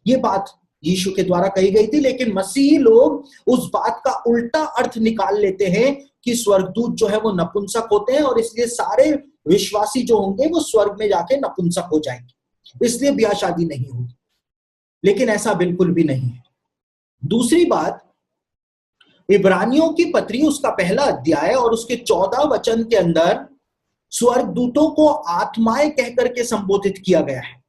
A: ये बात यीशु के द्वारा कही गई थी, लेकिन मसीही लोग उस बात का उल्टा अर्थ निकाल लेते हैं कि स्वर्गदूत जो है वो नपुंसक होते हैं और इसलिए सारे विश्वासी जो होंगे वो स्वर्ग में जाके नपुंसक हो जाएंगे, इसलिए ब्याह शादी नहीं होगी। लेकिन ऐसा बिल्कुल भी नहीं है। दूसरी बात, इब्रानियों की पत्री उसका पहला अध्याय और उसके 14 वचन के अंदर स्वर्गदूतों को आत्माएं कहकर के संबोधित किया गया है।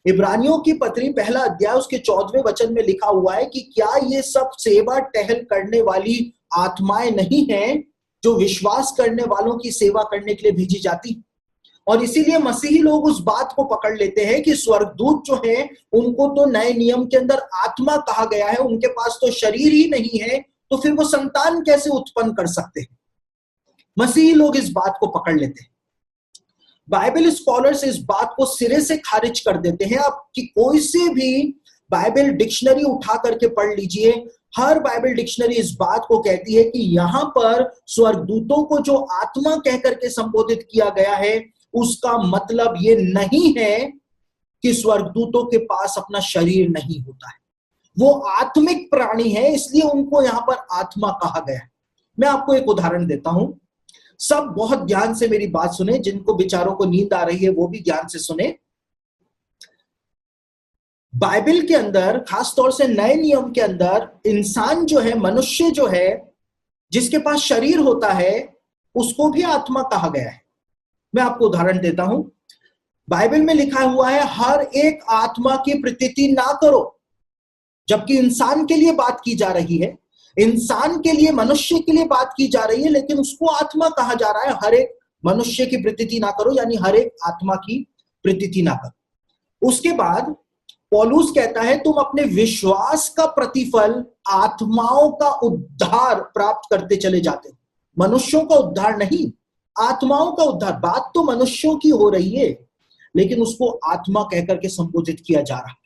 A: इब्रानियों की पत्री पहला अध्याय उसके 14वें वचन में लिखा हुआ है कि क्या ये सब सेवा टहल करने वाली आत्माएं नहीं हैं जो विश्वास करने वालों की सेवा करने के लिए भेजी जाती। और इसीलिए मसीही लोग उस बात को पकड़ लेते हैं कि स्वर्गदूत जो है उनको तो नए नियम के अंदर आत्मा कहा गया है, उनके पास तो शरीर ही नहीं है, तो फिर वो संतान कैसे उत्पन्न कर सकते हैं। मसीही लोग इस बात को पकड़ लेते हैं। बाइबल स्कॉलर्स इस बात को सिरे से खारिज कर देते हैं। आपकी कोई से भी बाइबल डिक्शनरी उठा करके पढ़ लीजिए, हर बाइबल डिक्शनरी इस बात को कहती है कि यहां पर स्वर्गदूतों को जो आत्मा कहकर के संबोधित किया गया है उसका मतलब ये नहीं है कि स्वर्गदूतों के पास अपना शरीर नहीं होता है, वो आत्मिक प्राणी है, इसलिए उनको यहां पर आत्मा कहा गया है। मैं आपको एक उदाहरण देता हूं, सब बहुत ध्यान से मेरी बात सुने, जिनको बेचारों को नींद आ रही है वो भी ध्यान से सुने। बाइबल के अंदर, खासतौर से नए नियम के अंदर, इंसान जो है, मनुष्य जो है, जिसके पास शरीर होता है उसको भी आत्मा कहा गया है। मैं आपको उदाहरण देता हूं, बाइबल में लिखा हुआ है हर एक आत्मा की प्रतीति ना करो, जबकि इंसान के लिए बात की जा रही है, इंसान के लिए, मनुष्य के लिए बात की जा रही है, लेकिन उसको आत्मा कहा जा रहा है। हर एक मनुष्य की प्रतीति ना करो, यानी हर एक आत्मा की प्रतीति ना करो। उसके बाद पौलुस कहता है तुम अपने विश्वास का प्रतिफल आत्माओं का उद्धार प्राप्त करते चले जाते हो। मनुष्यों का उद्धार नहीं, आत्माओं का उद्धार। बात तो मनुष्यों की हो रही है, लेकिन उसको आत्मा कहकर के संबोधित किया जा रहा है।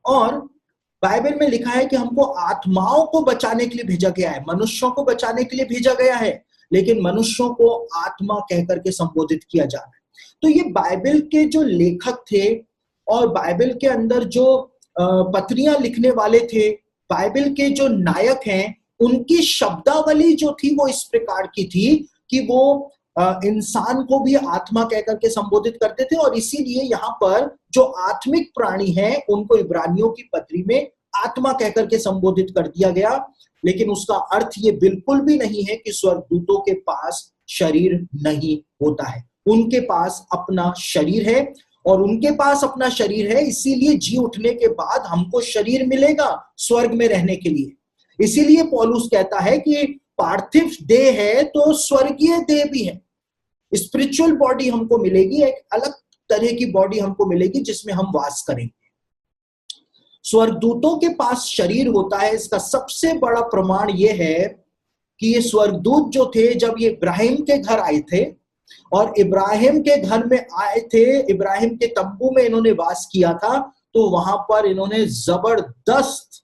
A: और बाइबल में लिखा है कि हमको आत्माओं को बचाने के लिए भेजा गया है, मनुष्यों को बचाने के लिए भेजा गया है, लेकिन मनुष्यों को आत्मा कहकर के संबोधित किया जा रहा है। तो ये बाइबल के जो लेखक थे और बाइबल के अंदर जो पत्रियां लिखने वाले थे, बाइबल के जो नायक हैं, उनकी शब्दावली जो थी वो इस प्रकार की थी कि वो इंसान को भी आत्मा कहकर के संबोधित करते थे। और इसीलिए यहाँ पर जो आत्मिक प्राणी हैं उनको इब्रानियों की पत्री में आत्मा कहकर के संबोधित कर दिया गया। लेकिन उसका अर्थ ये बिल्कुल भी नहीं है कि स्वर्गदूतों के पास शरीर नहीं होता है। उनके पास अपना शरीर है, और उनके पास अपना शरीर है, इसीलिए जी उठने के बाद हमको शरीर मिलेगा स्वर्ग में रहने के लिए। इसीलिए पौलुस कहता है कि पार्थिव देह है तो स्वर्गीय देह भी है। स्पिरिचुअल बॉडी हमको मिलेगी, एक अलग तरह की बॉडी हमको मिलेगी जिसमें हम वास करेंगे। स्वर्गदूतों के पास शरीर होता है, इसका सबसे बड़ा प्रमाण यह है कि ये स्वर्गदूत जो थे, जब ये इब्राहिम के घर आए थे और इब्राहिम के घर में आए थे, इब्राहिम के तंबू में इन्होंने वास किया था, तो वहां पर इन्होंने जबरदस्त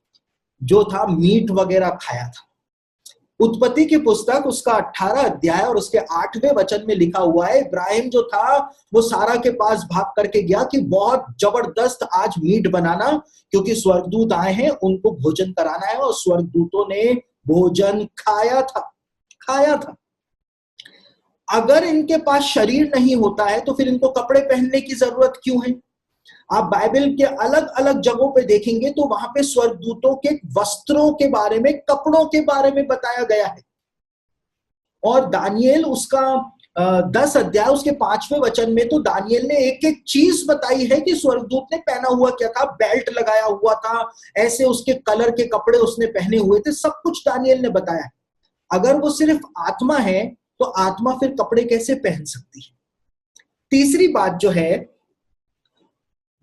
A: जो था मीट वगैरह खाया था। उत्पत्ति की पुस्तक उसका 18 अध्याय और उसके 8वें वचन में लिखा हुआ है, इब्राहिम जो था वो सारा के पास भाग करके गया कि बहुत जबरदस्त आज मीट बनाना, क्योंकि स्वर्गदूत आए हैं, उनको भोजन कराना है। और स्वर्गदूतों ने भोजन खाया था। अगर इनके पास शरीर नहीं होता है तो फिर इनको कपड़े पहनने की जरूरत क्यों है? आप बाइबल के अलग अलग जगहों पे देखेंगे तो वहां पे स्वर्गदूतों के वस्त्रों के बारे में, कपड़ों के बारे में बताया गया है। और दानियेल उसका 10 अध्याय उसके 5वें वचन में तो दानियेल ने एक एक चीज बताई है कि स्वर्गदूत ने पहना हुआ क्या था, बेल्ट लगाया हुआ था, ऐसे उसके कलर के कपड़े उसने पहने हुए थे, सब कुछ दानियेल ने बताया है। अगर वो सिर्फ आत्मा है तो आत्मा फिर कपड़े कैसे पहन सकती है? तीसरी बात जो है,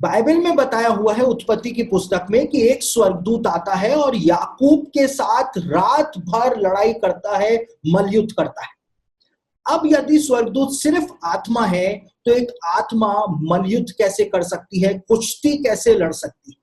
A: बाइबल में बताया हुआ है उत्पत्ति की पुस्तक में कि एक स्वर्गदूत आता है और याकूब के साथ रात भर लड़ाई करता है, मल्लयुद्ध करता है। अब यदि स्वर्गदूत सिर्फ आत्मा है तो एक आत्मा मल्लयुद्ध कैसे कर सकती है, कुश्ती कैसे लड़ सकती है?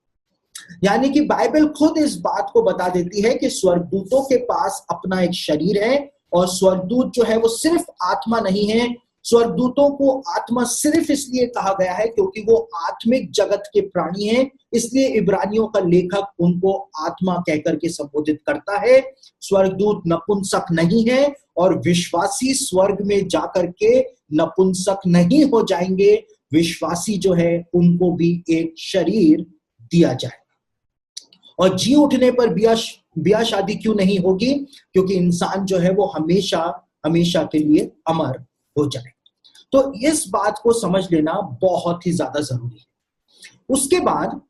A: यानी कि बाइबल खुद इस बात को बता देती है कि स्वर्गदूतों के पास अपना एक शरीर है, और स्वर्गदूत जो है वो सिर्फ आत्मा नहीं है, स्वर्गदूतों को आत्मा सिर्फ इसलिए कहा गया है क्योंकि वो आत्मिक जगत के प्राणी हैं, इसलिए इब्रानियों का लेखक उनको आत्मा कहकर के संबोधित करता है। स्वर्गदूत नपुंसक नहीं है और विश्वासी स्वर्ग में जाकर के नपुंसक नहीं हो जाएंगे। विश्वासी जो है उनको भी एक शरीर दिया जाए। और जी उठने पर ब्याह शादी क्यों नहीं होगी? क्योंकि इंसान जो है वो हमेशा हमेशा के लिए अमर हो जाए। तो इस बात को समझ लेना बहुत ही ज्यादा जरूरी है। उसके बाद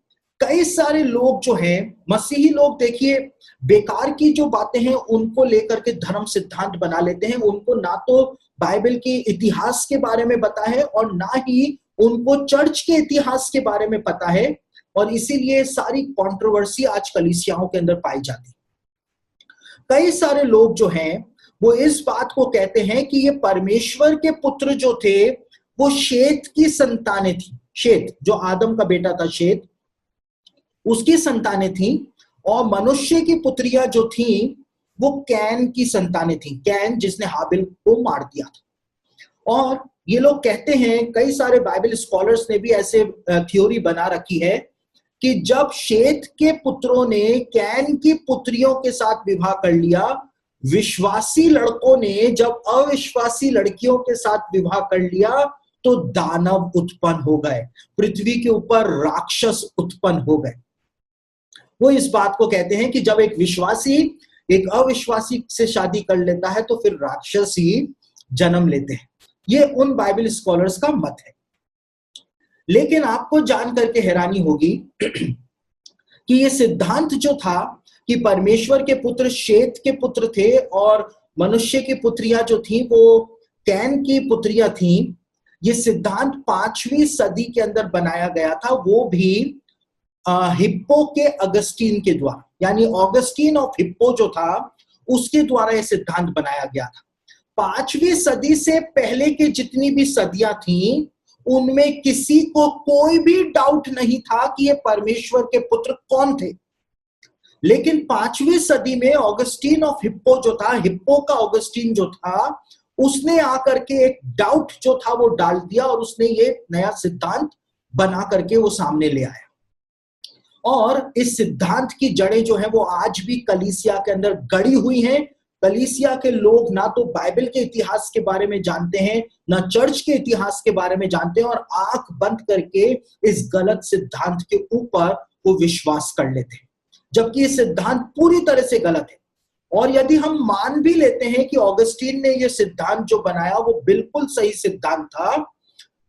A: कई सारे लोग जो हैं, मसीही लोग, देखिए, बेकार की जो बातें हैं उनको लेकर के धर्म सिद्धांत बना लेते हैं। उनको ना तो बाइबल के इतिहास के बारे में पता है और ना ही उनको चर्च के इतिहास के बारे में पता है, और इसीलिए सारी कंट्रोवर्सी आज कलीसियाओं के अंदर पाई जाती है। कई सारे लोग जो हैं वो इस बात को कहते हैं कि ये परमेश्वर के पुत्र जो थे वो शेत की संतानें थी। शेत जो आदम का बेटा था, शेत, उसकी संतानें थी। और मनुष्य की पुत्रियां जो थी वो कैन की संतानें थी। कैन जिसने हाबिल को मार दिया था। और ये लोग कहते हैं, कई सारे बाइबल स्कॉलर्स ने भी ऐसे थ्योरी बना रखी है कि जब शेत के पुत्रों ने कैन की पुत्रियों के साथ विवाह कर लिया, विश्वासी लड़कों ने जब अविश्वासी लड़कियों के साथ विवाह कर लिया, तो दानव उत्पन्न हो गए, पृथ्वी के ऊपर राक्षस उत्पन्न हो गए। वो इस बात को कहते हैं कि जब एक विश्वासी एक अविश्वासी से शादी कर लेता है तो फिर राक्षस ही जन्म लेते हैं। ये उन बाइबल स्कॉलर्स का मत है। लेकिन आपको जान करके हैरानी होगी कि ये सिद्धांत जो था कि परमेश्वर के पुत्र शेत के पुत्र थे और मनुष्य की पुत्रियां जो थी वो कैन की पुत्रियां थी, ये सिद्धांत 5वीं सदी के अंदर बनाया गया था, वो भी हिप्पो के अगस्टीन के द्वारा, यानी ऑगस्टीन ऑफ हिप्पो जो था उसके द्वारा यह सिद्धांत बनाया गया था। 5वीं सदी से पहले की जितनी भी सदियां थीं उनमें किसी को कोई भी डाउट नहीं था कि ये परमेश्वर के पुत्र कौन थे। लेकिन 5वीं सदी में ऑगस्टीन ऑफ हिप्पो जो था, हिप्पो का ऑगस्टीन जो था, उसने आकर के एक डाउट जो था वो डाल दिया और उसने ये नया सिद्धांत बना करके वो सामने ले आया। और इस सिद्धांत की जड़ें जो है वो आज भी कलीसिया के अंदर गड़ी हुई हैं। कलीसिया के लोग ना तो बाइबल के इतिहास के बारे में जानते हैं, ना चर्च के इतिहास के बारे में जानते हैं, और आंख बंद करके इस गलत सिद्धांत के ऊपर वो विश्वास कर लेते हैं, जबकि ये सिद्धांत पूरी तरह से गलत है। और यदि हम मान भी लेते हैं कि ऑगस्टीन ने ये सिद्धांत जो बनाया वो बिल्कुल सही सिद्धांत था,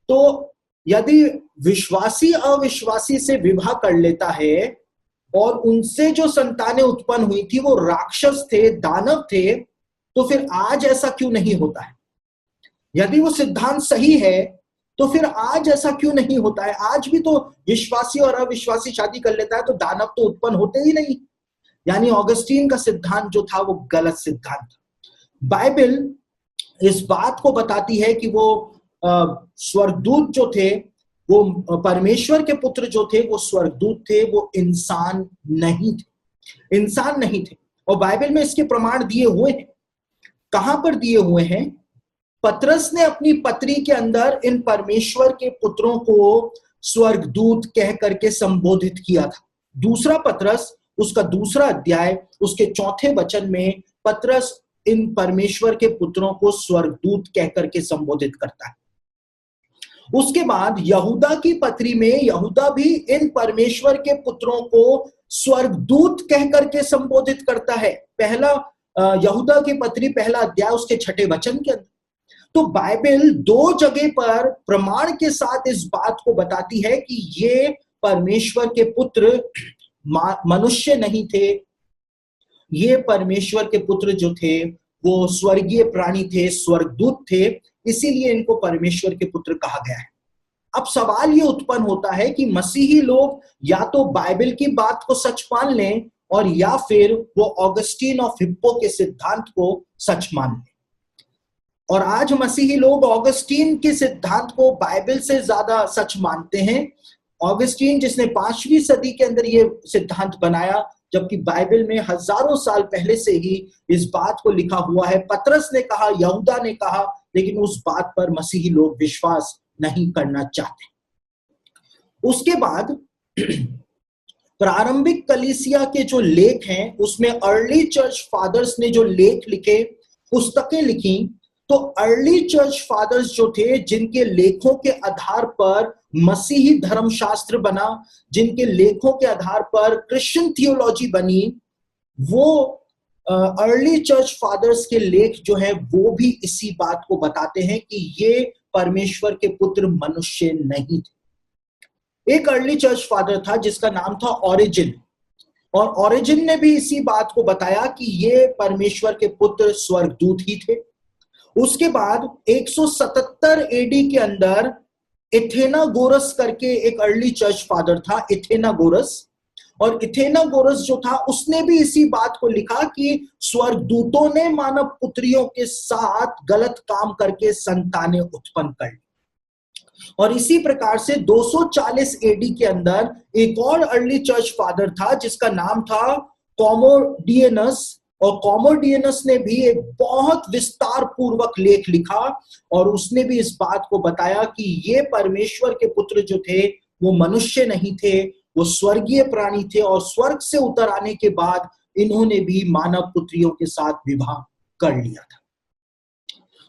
A: तो यदि विश्वासी अविश्वासी से विवाह कर लेता है और उनसे जो संतानें उत्पन्न हुई थी वो राक्षस थे, दानव थे, तो फिर आज ऐसा क्यों नहीं होता है? यदि वो सिद्धांत सही है तो फिर आज ऐसा क्यों नहीं होता है? आज भी तो विश्वासी और अविश्वासी शादी कर लेता है तो दानव तो उत्पन्न होते ही नहीं। यानी ऑगस्टीन का सिद्धांत जो था वो गलत सिद्धांत था। बाइबल इस बात को बताती है कि वो स्वर्गदूत जो थे, वो परमेश्वर के पुत्र जो थे वो स्वर्गदूत थे, वो इंसान नहीं थे, इंसान नहीं थे। और बाइबल में इसके प्रमाण दिए हुए हैं। कहां पर दिए हुए हैं? पतरस ने अपनी पत्री के अंदर इन परमेश्वर के पुत्रों को स्वर्गदूत कह करके संबोधित किया था। दूसरा पतरस उसका 2 अध्याय उसके 4 वचन में पतरस इन परमेश्वर के पुत्रों को स्वर्गदूत कह करके संबोधित करता है। उसके बाद यहूदा की पत्री में यहूदा भी इन परमेश्वर के पुत्रों को स्वर्गदूत कह करके संबोधित करता है। पहला यहूदा की पत्री 1 अध्याय उसके 6 वचन के अंदर। तो बाइबल 2 जगह पर प्रमाण के साथ इस बात को बताती है कि ये परमेश्वर के पुत्र मनुष्य नहीं थे, ये परमेश्वर के पुत्र जो थे वो स्वर्गीय प्राणी थे, स्वर्गदूत थे, इसीलिए इनको परमेश्वर के पुत्र कहा गया है। अब सवाल ये उत्पन्न होता है कि मसीही लोग या तो बाइबल की बात को सच मान लें और या फिर वो ऑगस्टीन ऑफ हिप्पो के सिद्धांत को सच मान लें। और आज मसीही लोग ऑगस्टीन के सिद्धांत को बाइबल से ज्यादा सच मानते हैं। ऑगस्टीन जिसने 5वीं सदी के अंदर ये सिद्धांत बनाया, जबकि बाइबल में हजारों साल पहले से ही इस बात को लिखा हुआ है। पतरस ने कहा, यहूदा ने कहा लेकिन उस बात पर मसीही लोग विश्वास नहीं करना चाहते। उसके बाद प्रारंभिक कलीसिया के जो लेख हैं उसमें अर्ली चर्च फादर्स ने जो लेख लिखे, पुस्तकें लिखी, तो अर्ली चर्च फादर्स जो थे, जिनके लेखों के आधार पर मसीही धर्मशास्त्र बना, जिनके लेखों के आधार पर क्रिश्चियन थियोलॉजी बनी, वो अर्ली चर्च फादर्स के लेख जो है वो भी इसी बात को बताते हैं कि ये परमेश्वर के पुत्र मनुष्य नहीं थे। एक अर्ली चर्च फादर था जिसका नाम था ओरिजिन, और ओरिजिन ने भी इसी बात को बताया कि ये परमेश्वर के पुत्र स्वर्गदूत ही थे। उसके बाद 177 एडी के अंदर एथेनागोरस करके एक अर्ली चर्च फादर था, एथेनागोरस, और एथेनागोरस जो था उसने भी इसी बात को लिखा कि स्वर्गदूतों ने मानव पुत्रियों के साथ गलत काम करके संतानें उत्पन्न कर ली। और इसी प्रकार से 240 एडी के अंदर एक और अर्ली चर्च फादर था जिसका नाम था कॉमोडियनस, और कॉमोडियनस ने भी एक बहुत विस्तार पूर्वक लेख लिखा और उसने भी इस बात को बताया कि ये परमेश्वर के पुत्र जो थे वो मनुष्य नहीं थे, वो स्वर्गीय प्राणी थे, और स्वर्ग से उतर आने के बाद इन्होंने भी मानव पुत्रियों के साथ विवाह कर लिया था।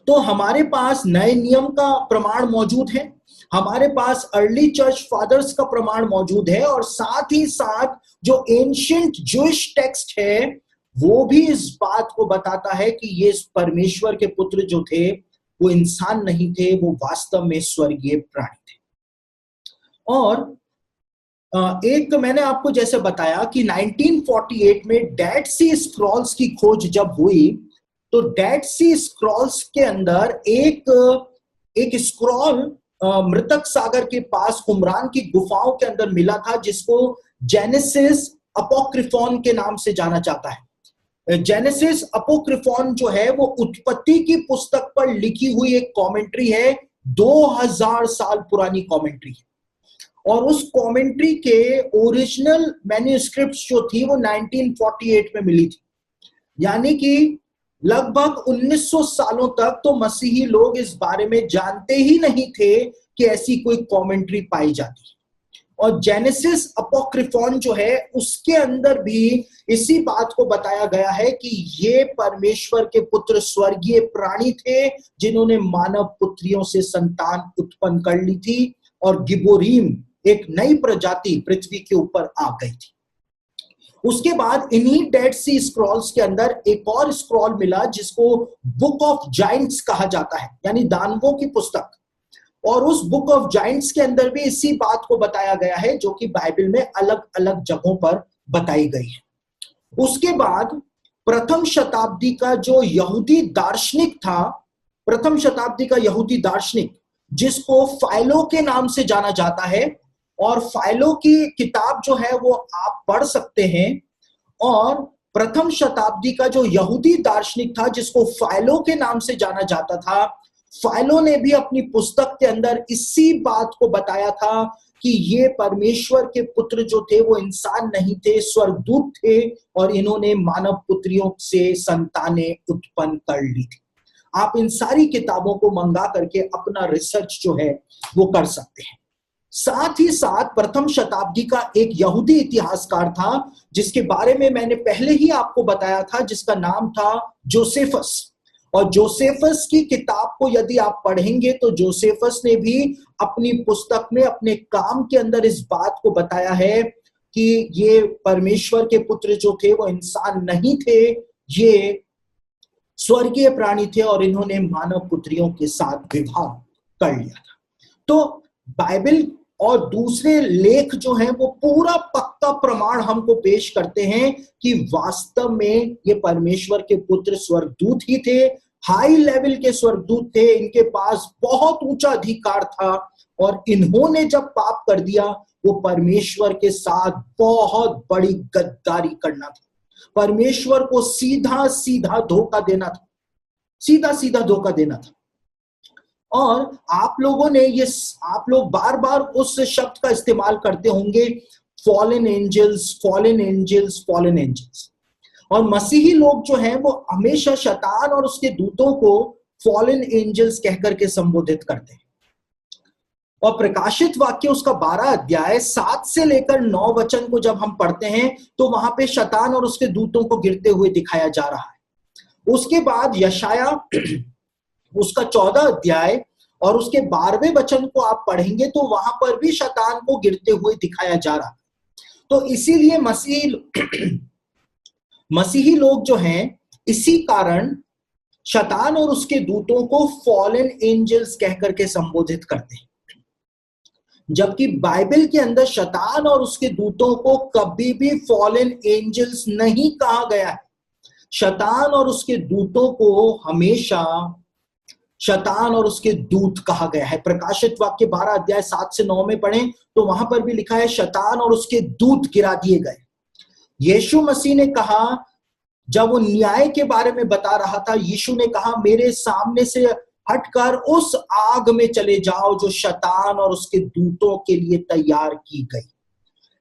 A: तो हमारे पास नए नियम का प्रमाण मौजूद है, हमारे पास अर्ली चर्च फादर्स का प्रमाण मौजूद है, और साथ ही साथ जो एंशिएंट जूइश टेक्स्ट है वो भी इस बात को बताता है कि ये परमेश्वर के पुत्र जो थे वो इंसान नहीं थे, वो वास्तव में स्वर्गीय प्राणी थे। और एक मैंने आपको जैसे बताया कि 1948 में डेड सी स्क्रॉल्स की खोज जब हुई, तो डेड सी स्क्रॉल्स के अंदर एक स्क्रॉल मृतक सागर के पास कुमरान की गुफाओं के अंदर मिला था, जिसको जेनेसिस अपोक्रिफोन के नाम से जाना जाता है। जेनेसिस अपोक्रिफोन जो है वो उत्पत्ति की पुस्तक पर लिखी हुई एक कमेंट्री है, 2000 साल पुरानी कमेंट्री है, और उस कमेंट्री के ओरिजिनल मैन्युस्क्रिप्ट्स जो थी वो 1948 में मिली थी। यानी कि लगभग 1900 सालों तक तो मसीही लोग इस बारे में जानते ही नहीं थे कि ऐसी कोई कमेंट्री पाई जाती। और जेनेसिस अपोक्रिफोन जो है उसके अंदर भी इसी बात को बताया गया है कि ये परमेश्वर के पुत्र स्वर्गीय प्राणी थे जिन्होंने मानव पुत्रियों से संतान उत्पन्न कर ली थी, और गिबोरीम एक नई प्रजाति पृथ्वी के ऊपर आ गई थी। उसके बाद इन्हीं डेड सी स्क्रॉल्स के अंदर एक और स्क्रॉल मिला जिसको बुक ऑफ जाइंट्स कहा जाता है, यानी दानवों की पुस्तक, और उस बुक ऑफ जाइंट्स के अंदर भी इसी बात को बताया गया है जो कि बाइबल में अलग अलग जगहों पर बताई गई है। उसके बाद प्रथम शताब्दी का जो यहूदी दार्शनिक था, प्रथम शताब्दी का यहूदी दार्शनिक जिसको फाइलो के नाम से जाना जाता है, और फाइलो की किताब जो है वो आप पढ़ सकते हैं, और प्रथम शताब्दी का जो यहूदी दार्शनिक था जिसको फाइलो के नाम से जाना जाता था, फाइलो ने भी अपनी पुस्तक के अंदर इसी बात को बताया था कि ये परमेश्वर के पुत्र जो थे वो इंसान नहीं थे, स्वर्गदूत थे, और इन्होंने मानव पुत्रियों से संतानें उत्पन्न कर ली थी। आप इन सारी किताबों को मंगा करके अपना रिसर्च जो है वो कर सकते हैं। साथ ही साथ प्रथम शताब्दी का एक यहूदी इतिहासकार था जिसके बारे में मैंने पहले ही आपको बताया था, जिसका नाम था जोसेफस। और जोसेफस की किताब को यदि आप पढ़ेंगे तो जोसेफस ने भी अपनी पुस्तक में अपने काम के अंदर इस बात को बताया है कि ये परमेश्वर के पुत्र जो थे वो इंसान नहीं थे, ये स्वर्गीय प्राणी थे, और इन्होंने मानव पुत्रियों के साथ विवाह कर लिया था। तो बाइबल और दूसरे लेख जो हैं वो पूरा पक्का प्रमाण हमको पेश करते हैं कि वास्तव में ये परमेश्वर के पुत्र स्वर्गदूत ही थे, हाई लेवल के स्वर्गदूत थे, इनके पास बहुत ऊंचा अधिकार था, और इन्होंने जब पाप कर दिया वो परमेश्वर के साथ बहुत बड़ी गद्दारी करना था, परमेश्वर को सीधा सीधा धोखा देना था, सीधा सीधा धोखा देना था। और आप लोगों ने आप लोग बार बार उस शब्द का इस्तेमाल करते होंगे, fallen angels, fallen angels, fallen angels. और मसीही लोग जो हैं वो हमेशा शैतान और उसके दूतों को फॉलन एंजल्स कहकर के संबोधित करते हैं। और प्रकाशित वाक्य उसका 12 अध्याय 7 से लेकर 9 वचन को जब हम पढ़ते हैं तो वहां पे शैतान और उसके दूतों को गिरते हुए दिखाया जा रहा है। उसके बाद यशाया उसका 14 अध्याय और उसके 12वें वचन को आप पढ़ेंगे तो वहां पर भी शैतान को गिरते हुए दिखाया जा रहा है। तो इसीलिए मसीही लोग जो हैं, इसी कारण शैतान और उसके दूतों को फॉलन एंजल्स कहकर के संबोधित करते हैं, जबकि बाइबल के अंदर शैतान और उसके दूतों को कभी भी फॉलन एंजल्स नहीं कहा गया है। शैतान और उसके दूतों को हमेशा शैतान और उसके दूत कहा गया है। प्रकाशित वाक्य 12 अध्याय 7 से 9 में पढ़ें तो वहां पर भी लिखा है शैतान और उसके दूत गिरा दिए गए। यीशु मसीह ने कहा, जब वो न्याय के बारे में बता रहा था, यीशु ने कहा, मेरे सामने से हटकर उस आग में चले जाओ जो शैतान और उसके दूतों के लिए तैयार की गई।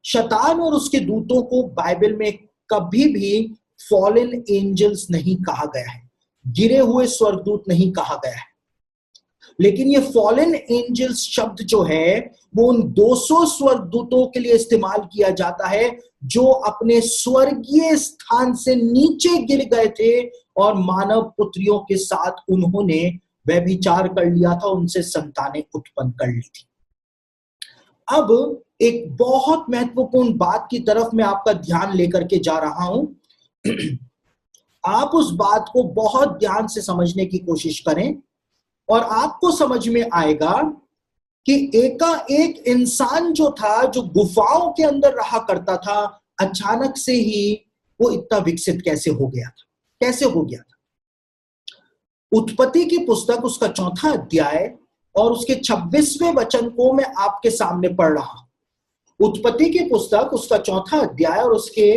A: शैतान और उसके दूतों को बाइबल में कभी भी फॉलन एंजल्स नहीं कहा गया है, गिरे हुए स्वर्गदूत नहीं कहा गया है। लेकिन ये फॉलन एंजल्स शब्द जो है वो उन 200 स्वर्गदूतों के लिए इस्तेमाल किया जाता है जो अपने स्वर्गीय स्थान से नीचे गिर गए थे और मानव पुत्रियों के साथ उन्होंने व्यभिचार कर लिया था, उनसे संतानें उत्पन्न कर ली थी। अब एक बहुत महत्वपूर्ण बात की तरफ मैं आपका ध्यान लेकर के जा रहा हूं। आप उस बात को बहुत ध्यान से समझने की कोशिश करें और आपको समझ में आएगा कि एकाएक इंसान जो था, जो गुफाओं के अंदर रहा करता था, अचानक से ही वो इतना विकसित कैसे हो गया था। उत्पत्ति की पुस्तक उसका 4 अध्याय और उसके 26वें वचन को मैं आपके सामने पढ़ रहा हूं। उत्पत्ति की पुस्तक उसका 4 अध्याय और उसके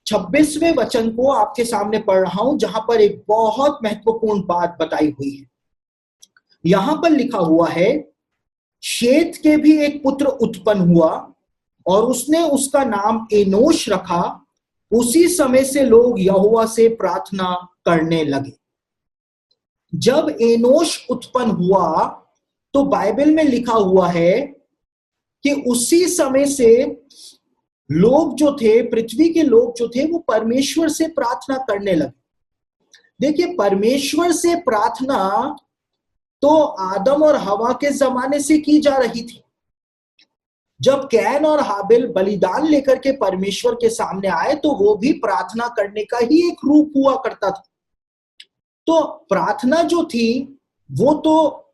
A: 26वें वचन को आपके सामने पढ़ रहा हूं, जहां पर एक बहुत महत्वपूर्ण बात बताई हुई है। यहां पर लिखा हुआ है, शेत के भी एक पुत्र उत्पन्न हुआ और उसने उसका नाम एनोश रखा। उसी समय से लोग यहोवा से प्रार्थना करने लगे। जब एनोश उत्पन्न हुआ तो बाइबल में लिखा हुआ है कि उसी समय से लोग जो थे, पृथ्वी के लोग जो थे, वो परमेश्वर से प्रार्थना करने लगे। देखिए, परमेश्वर से प्रार्थना तो आदम और हवा के जमाने से की जा रही थी। जब कैन और हाबिल बलिदान लेकर के परमेश्वर के सामने आए तो वो भी प्रार्थना करने का ही एक रूप हुआ करता था। तो प्रार्थना जो थी वो तो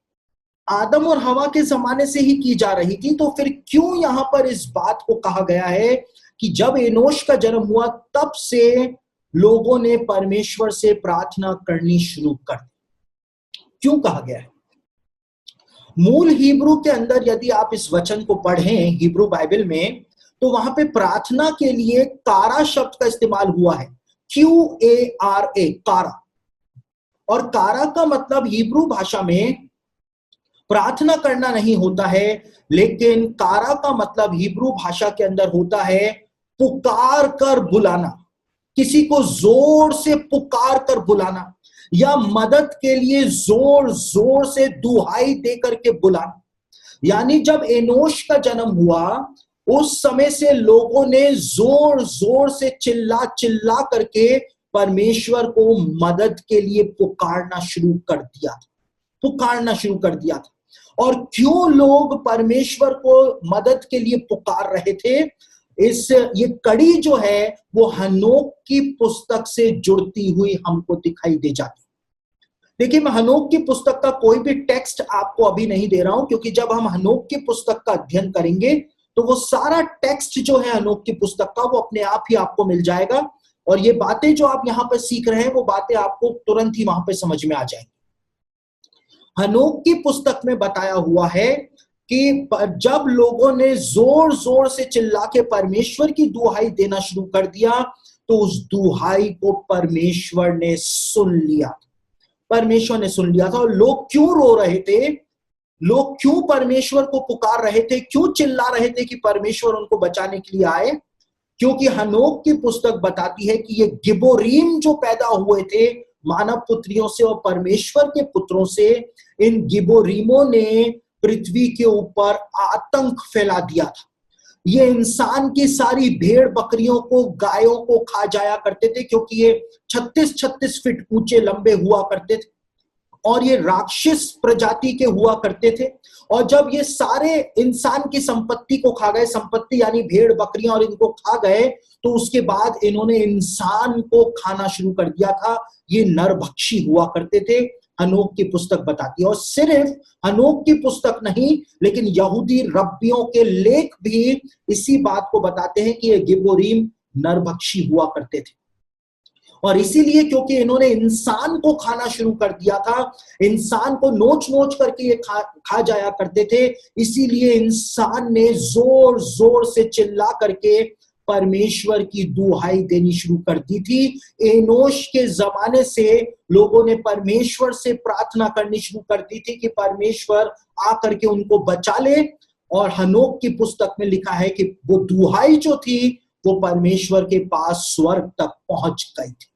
A: आदम और हवा के जमाने से ही की जा रही थी। तो फिर क्यों यहां पर इस बात को कहा गया है कि जब एनोश का जन्म हुआ तब से लोगों ने परमेश्वर से प्रार्थना करनी शुरू कर दी? क्यों कहा गया है? मूल हिब्रू के अंदर यदि आप इस वचन को पढ़ें हिब्रू बाइबल में, तो वहां पे प्रार्थना के लिए कारा शब्द का इस्तेमाल हुआ है, QARA, कारा। और कारा का मतलब हिब्रू भाषा में प्रार्थना करना नहीं होता है, लेकिन कारा का मतलब हिब्रू भाषा के अंदर होता है पुकार कर बुलाना, किसी को जोर से पुकार कर बुलाना या मदद के लिए जोर जोर से दुहाई दे करके बुलाना। यानी जब एनोश का जन्म हुआ उस समय से लोगों ने जोर जोर से चिल्ला चिल्ला करके परमेश्वर को मदद के लिए पुकारना शुरू कर दिया था। और क्यों लोग परमेश्वर को मदद के लिए पुकार रहे थे, ये कड़ी जो है वो हनोक की पुस्तक से जुड़ती हुई हमको दिखाई दे जाती। देखिए, मैं हनोक की पुस्तक का कोई भी टेक्स्ट आपको अभी नहीं दे रहा हूं, क्योंकि जब हम हनोक की पुस्तक का अध्ययन करेंगे तो वो सारा टेक्स्ट जो है हनोक की पुस्तक का वो अपने आप ही आपको मिल जाएगा और ये बातें जो आप यहां पर सीख रहे हैं वो बातें आपको तुरंत ही वहां पर समझ में आ जाएंगी। हनोक की पुस्तक में बताया हुआ है कि जब लोगों ने जोर जोर से चिल्ला के परमेश्वर की दुहाई देना शुरू कर दिया तो उस दुहाई को परमेश्वर ने सुन लिया था। और लोग क्यों रो रहे थे, लोग क्यों परमेश्वर को पुकार रहे थे, क्यों चिल्ला रहे थे कि परमेश्वर उनको बचाने के लिए आए? क्योंकि हनोक की पुस्तक बताती है कि ये गिबोरीम जो पैदा हुए थे मानव पुत्रियों से और परमेश्वर के पुत्रों से इन गिबोरीमों ने पृथ्वी के ऊपर आतंक फैला दिया था। ये इंसान की सारी भेड़ बकरियों को, गायों को खा जाया करते थे, क्योंकि ये 36-36 फीट ऊंचे लंबे हुआ करते थे और ये राक्षस प्रजाति के हुआ करते थे। और जब ये सारे इंसान की संपत्ति को खा गए, संपत्ति यानी भेड़ बकरियां, और इनको खा गए, तो उसके बाद इन्होंने इंसान को खाना शुरू कर दिया था। ये नरभक्षी हुआ करते थे, हनोक की पुस्तक बताती है। और सिर्फ हनोक की पुस्तक नहीं, लेकिन यहूदी रब्बियों के लेख भी इसी बात को बताते हैं कि ये गिबोरीम नरभक्षी हुआ करते थे। और इसीलिए क्योंकि इन्होंने इंसान को खाना शुरू कर दिया था, इंसान को नोच नोच करके ये खा जाया करते थे, इसीलिए इंसान ने जोर जोर से चिल्ला करके परमेश्वर की दुहाई देनी शुरू कर दी थी। एनोश के जमाने से लोगों ने परमेश्वर से प्रार्थना करनी शुरू कर दी थी कि परमेश्वर आकर के उनको बचा ले। और हनोक की पुस्तक में लिखा है कि वो दुहाई जो थी वो परमेश्वर के पास स्वर्ग तक पहुंच गई थी।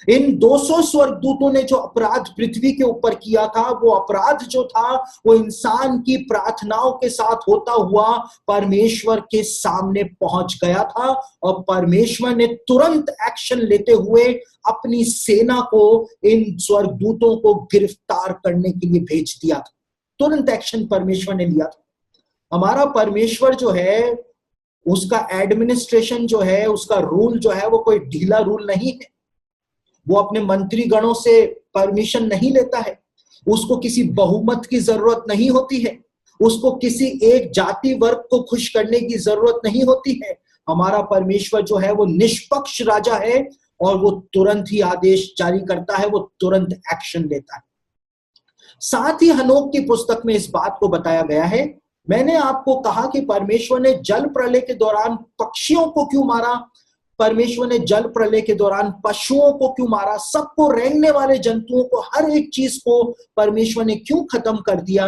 A: इन 200 स्वर्गदूतों ने जो अपराध पृथ्वी के ऊपर किया था, वो अपराध जो था वो इंसान की प्रार्थनाओं के साथ होता हुआ परमेश्वर के सामने पहुंच गया था। और परमेश्वर ने तुरंत एक्शन लेते हुए अपनी सेना को इन स्वर्गदूतों को गिरफ्तार करने के लिए भेज दिया था। तुरंत एक्शन परमेश्वर ने लिया था। हमारा परमेश्वर जो है, उसका एडमिनिस्ट्रेशन जो है, उसका रूल जो है, वो कोई ढीला रूल नहीं है। वो अपने मंत्री गणों से परमिशन नहीं लेता है, उसको किसी बहुमत की जरूरत नहीं होती है, उसको किसी एक जाति वर्ग को खुश करने की जरूरत नहीं होती है। हमारा परमेश्वर जो है वो निष्पक्ष राजा है और वो तुरंत ही आदेश जारी करता है, वो तुरंत एक्शन लेता है। साथ ही हनोक की पुस्तक में इस बात को बताया गया है। मैंने आपको कहा कि परमेश्वर ने जल प्रलय के दौरान पक्षियों को क्यों मारा, परमेश्वर ने जल प्रलय के दौरान पशुओं को क्यों मारा, सबको, रेंगने वाले जंतुओं को, हर एक चीज को परमेश्वर ने क्यों खत्म कर दिया?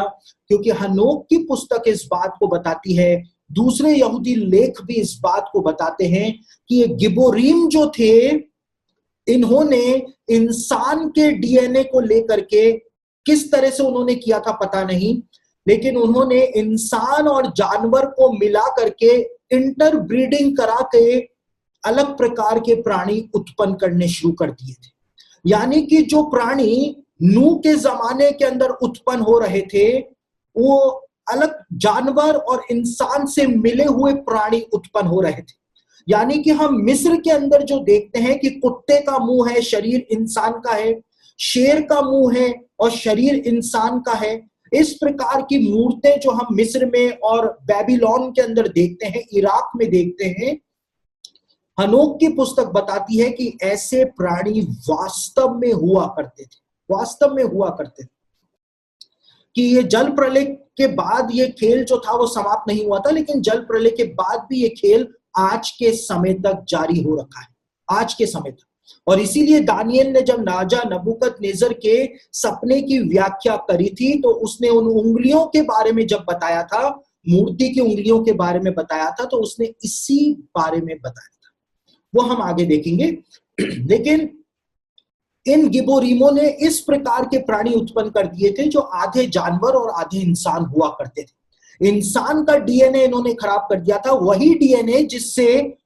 A: क्योंकि हनोक की पुस्तक इस बात को बताती है, दूसरे यहूदी लेख भी इस बात को बताते हैं कि ये गिबोरीम जो थे, इन्होंने इंसान के डीएनए को लेकर के, किस तरह से उन्होंने किया था पता नहीं, लेकिन उन्होंने इंसान और जानवर को मिला करके इंटरब्रीडिंग करा के अलग प्रकार के प्राणी उत्पन्न करने शुरू कर दिए थे। यानी कि जो प्राणी नूह के जमाने के अंदर उत्पन्न हो रहे थे, वो अलग जानवर और इंसान से मिले हुए प्राणी उत्पन्न हो रहे थे। यानी कि हम मिस्र के अंदर जो देखते हैं कि कुत्ते का मुंह है, शरीर इंसान का है, शेर का मुंह है और शरीर इंसान का है, इस प्रकार की मूर्तें जो हम मिस्र में और बेबीलोन के अंदर देखते हैं, इराक में देखते हैं, हनोक की पुस्तक बताती है कि ऐसे प्राणी वास्तव में हुआ करते थे, वास्तव में हुआ करते थे। कि ये जल प्रलय के बाद ये खेल जो था वो समाप्त नहीं हुआ था, लेकिन जल प्रलय के बाद भी ये खेल आज के समय तक जारी हो रखा है, आज के समय तक। और इसीलिए दानियल ने जब राजा नबूकदनेस्सर के सपने की व्याख्या करी थी, तो उसने उन उंगलियों के बारे में जब बताया था, मूर्ति की उंगलियों के बारे में बताया था, तो उसने इसी बारे में बताया था। वो हम आगे देखेंगे। लेकिन इन गिबोरीमों ने इस प्रकार के प्राणी उत्पन्न कर दिए थे जो आधे जानवर और आधे इंसान हुआ करते थे। इंसान का डीएनए इन्होंने खराब कर दिया था, वही डीएनए जिससे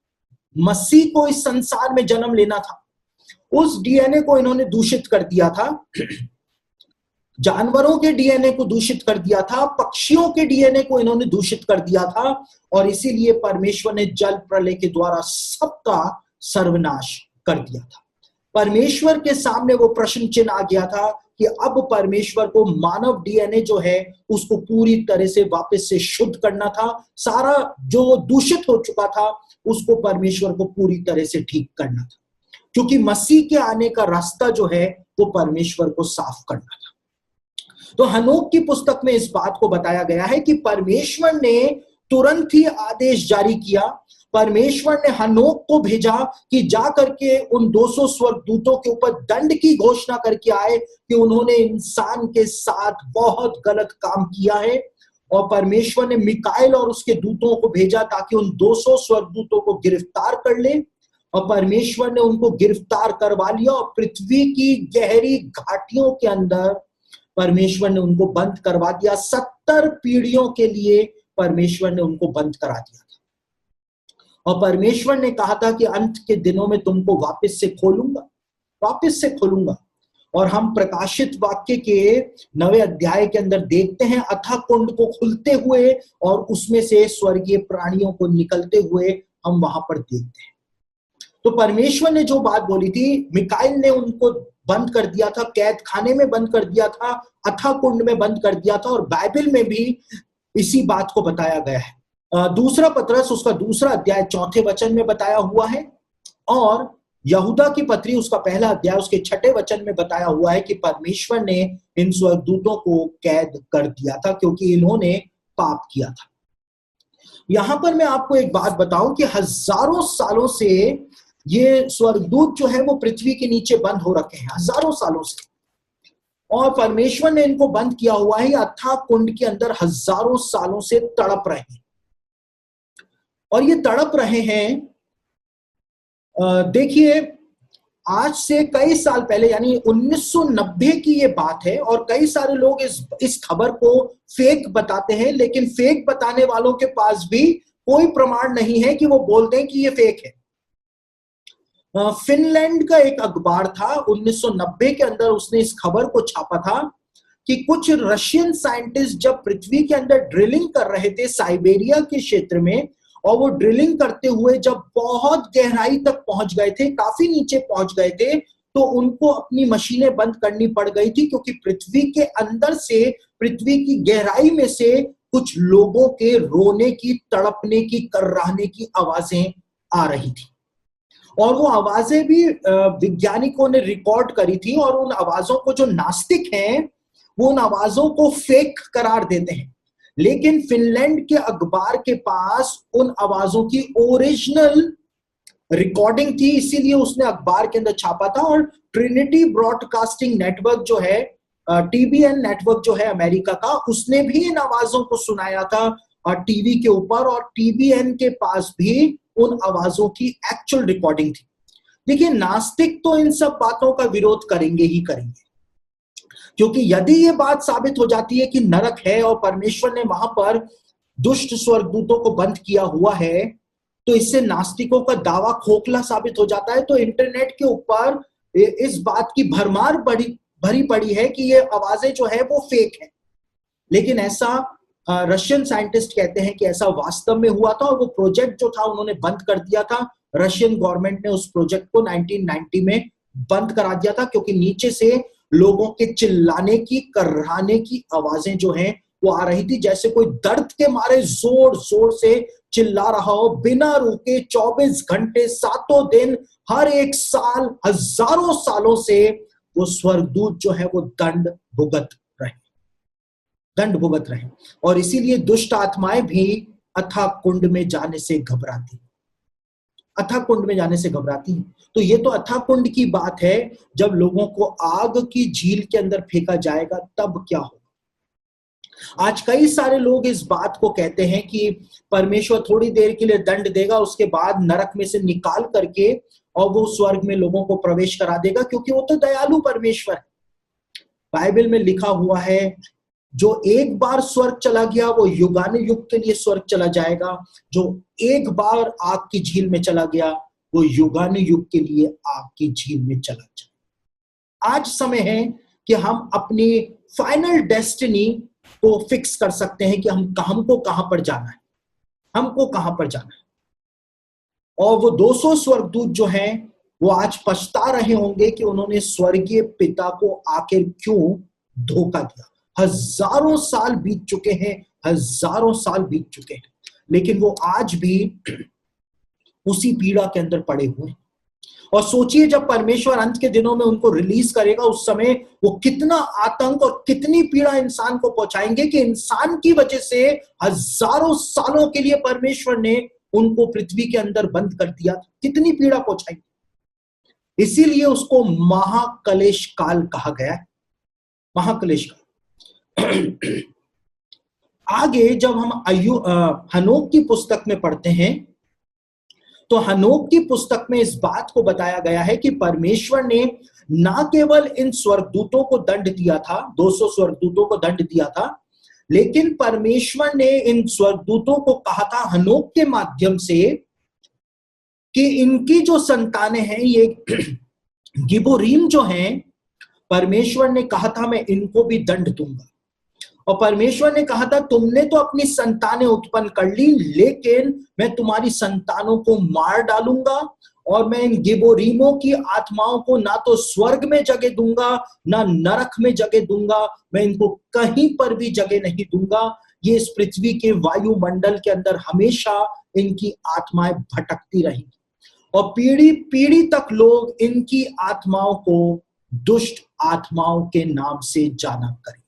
A: मसीह को इस संसार में जन्म लेना था, उस डीएनए को इन्होंने दूषित कर दिया था। जानवरों के डीएनए को दूषित कर दिया था, पक्षियों के डीएनए को इन्होंने दूषित कर दिया था, और इसीलिए परमेश्वर ने जल प्रलय के द्वारा सबका सर्वनाश कर दिया था। परमेश्वर के सामने वो प्रश्न चिन्ह आ गया था कि अब परमेश्वर को मानव डीएनए जो है उसको पूरी तरह से वापस से शुद्ध करना था। सारा जो दूषित हो चुका था उसको परमेश्वर को पूरी तरह से ठीक करना था, क्योंकि मसीह के आने का रास्ता जो है वो परमेश्वर को साफ करना था। तो हनोक की पुस्तक में इस बात को बताया गया है कि परमेश्वर ने तुरंत ही आदेश जारी किया। परमेश्वर ने हनोक को भेजा कि जा करके उन 200 स्वर्गदूतों के ऊपर दंड की घोषणा करके आए कि उन्होंने इंसान के साथ बहुत गलत काम किया है। और परमेश्वर ने मिकाएल और उसके दूतों को भेजा ताकि उन 200 स्वर्गदूतों को गिरफ्तार कर ले और परमेश्वर ने उनको गिरफ्तार करवा लिया और पृथ्वी की गहरी घाटियों के अंदर परमेश्वर ने उनको बंद करवा दिया। 70 पीढ़ियों के लिए परमेश्वर ने उनको बंद करा दिया था। और परमेश्वर ने कहा था कि अंत के दिनों में तुमको वापस से खोलूंगा। और हम प्रकाशित वाक्य के 9वें अध्याय के अंदर देखते हैं अथाह कुंड को खुलते हुए और उसमें से स्वर्गीय प्राणियों को निकलते हुए हम वहां पर देखते हैं। तो परमेश्वर ने जो बात बोली थी, मिकाइल ने उनको बंद कर दिया था, कैद खाने में बंद कर दिया था, अथाह कुंड में बंद कर दिया था, और बाइबल में भी इसी बात को बताया गया है। दूसरा पतरस उसका 2 अध्याय 4 वचन में बताया हुआ है, और यहूदा की पत्री उसका 1 अध्याय उसके 6 वचन में बताया हुआ है कि परमेश्वर ने इन स्वर्गदूतों को कैद कर दिया था क्योंकि इन्होंने पाप किया था। यहां पर मैं आपको एक बात बताऊं कि हजारों सालों से ये स्वर्गदूत जो है वो पृथ्वी के नीचे बंद हो रखे हैं, हजारों सालों से, और परमेश्वर ने इनको बंद किया हुआ है। अथाह कुंड के अंदर हजारों सालों से तड़प रहे हैं, और ये तड़प रहे हैं। देखिए, आज से कई साल पहले यानी 1990 की ये बात है, और कई सारे लोग इस खबर को फेक बताते हैं, लेकिन फेक बताने वालों के पास भी कोई प्रमाण नहीं है कि वो बोलते हैं कि ये फेक है। फिनलैंड का एक अखबार था 1990 के अंदर, उसने इस खबर को छापा था कि कुछ रशियन साइंटिस्ट जब पृथ्वी के अंदर ड्रिलिंग कर रहे थे साइबेरिया के क्षेत्र में, और वो ड्रिलिंग करते हुए जब बहुत गहराई तक पहुंच गए थे, काफी नीचे पहुंच गए थे, तो उनको अपनी मशीनें बंद करनी पड़ गई थी क्योंकि पृथ्वी के अंदर से, पृथ्वी की गहराई में से कुछ लोगों के रोने की, तड़पने की, कर्राहने की आवाजें आ रही थी। और वो आवाजें भी वैज्ञानिकों ने रिकॉर्ड करी थी, और उन आवाजों को जो नास्तिक हैं वो उन आवाजों को फेक करार देते हैं, लेकिन फिनलैंड के अखबार के पास उन आवाजों की ओरिजिनल रिकॉर्डिंग थी, इसीलिए उसने अखबार के अंदर छापा था। और ट्रिनिटी ब्रॉडकास्टिंग नेटवर्क जो है, टीबीएन नेटवर्क जो है अमेरिका का, उसने भी इन आवाजों को सुनाया था टीवी के ऊपर, और टीबीएन के पास भी उन आवाजों की एक्चुअल रिकॉर्डिंग थी। देखिए, नास्तिक तो इन सब बातों का विरोध करेंगे ही करेंगे, क्योंकि यदि ये बात साबित हो जाती है कि नरक है और परमेश्वर ने वहां पर दुष्ट स्वर्गदूतों को बंद किया हुआ है, तो इससे नास्तिकों का दावा खोखला साबित हो जाता है। तो इंटरनेट के ऊपर इस बात की भरमार भरी पड़ी है कि ये आवाजें जो है वो फेक है, लेकिन ऐसा रशियन साइंटिस्ट कहते हैं कि ऐसा वास्तव में हुआ था, और वो प्रोजेक्ट जो था उन्होंने बंद कर दिया था। रशियन गवर्नमेंट ने उस प्रोजेक्ट को 1990 में बंद करा दिया था, क्योंकि नीचे से लोगों के चिल्लाने की, कर्राने की आवाजें जो हैं वो आ रही थी, जैसे कोई दर्द के मारे जोर जोर से चिल्ला रहा हो, बिना रुके 24 घंटे 7 दिन, हर एक साल, हजारों सालों से वो स्वर्गदूत जो है वो दंड भुगत रहे। और इसीलिए दुष्ट आत्माएं भी अथाह कुंड में जाने से घबराती हैं। तो ये तो अथाह कुंड की बात है। जब लोगों को आग की झील के अंदर फेंका जाएगा तब क्या होगा। आज कई सारे लोग इस बात को कहते हैं कि परमेश्वर थोड़ी देर के लिए दंड देगा, उसके बाद नरक में से निकाल करके और वो स्वर्ग में लोगों को प्रवेश करा देगा, क्योंकि वो तो दयालु परमेश्वर है। बाइबल में लिखा हुआ है, जो एक बार स्वर्ग चला गया वो युगानुयुग के लिए स्वर्ग चला जाएगा, जो एक बार आग की झील में चला गया वो युगानुयुग के लिए आग की झील में चला जाए। आज समय है कि हम अपनी फाइनल डेस्टिनी को फिक्स कर सकते हैं कि हमको कहां पर जाना है। और वो 200 स्वर्गदूत जो हैं वो आज पछता रहे होंगे कि उन्होंने स्वर्गीय पिता को आखिर क्यों धोखा दिया। हजारों साल बीत चुके हैं, लेकिन वो आज भी उसी पीड़ा के अंदर पड़े हुए हैं। और सोचिए, जब परमेश्वर अंत के दिनों में उनको रिलीज करेगा, उस समय वो कितना आतंक और कितनी पीड़ा इंसान को पहुंचाएंगे कि इंसान की वजह से हजारों सालों के लिए परमेश्वर ने उनको पृथ्वी के अंदर बंद कर दिया, कितनी पीड़ा पहुंचाएंगे। इसीलिए उसको महाक्लेश काल कहा गया है, महाक्लेश काल। आगे जब हम हनोक की पुस्तक में पढ़ते हैं तो हनोक की पुस्तक में इस बात को बताया गया है कि परमेश्वर ने ना केवल इन स्वर्गदूतों को दंड दिया था, 200 स्वर्गदूतों को दंड दिया था, लेकिन परमेश्वर ने इन स्वर्गदूतों को कहा था हनोक के माध्यम से कि इनकी जो संतानें हैं, ये गिबोरीम जो हैं, परमेश्वर ने कहा था मैं इनको भी दंड दूंगा। और परमेश्वर ने कहा था तुमने तो अपनी संतानें उत्पन्न कर ली, लेकिन मैं तुम्हारी संतानों को मार डालूंगा और मैं इन गिबोरीमों की आत्माओं को ना तो स्वर्ग में जगह दूंगा ना नरक में जगह दूंगा, मैं इनको कहीं पर भी जगह नहीं दूंगा। ये इस पृथ्वी के वायुमंडल के अंदर हमेशा इनकी आत्माएं भटकती रहेंगी और पीढ़ी पीढ़ी तक लोग इनकी आत्माओं को दुष्ट आत्माओं के नाम से जाना करेंगे।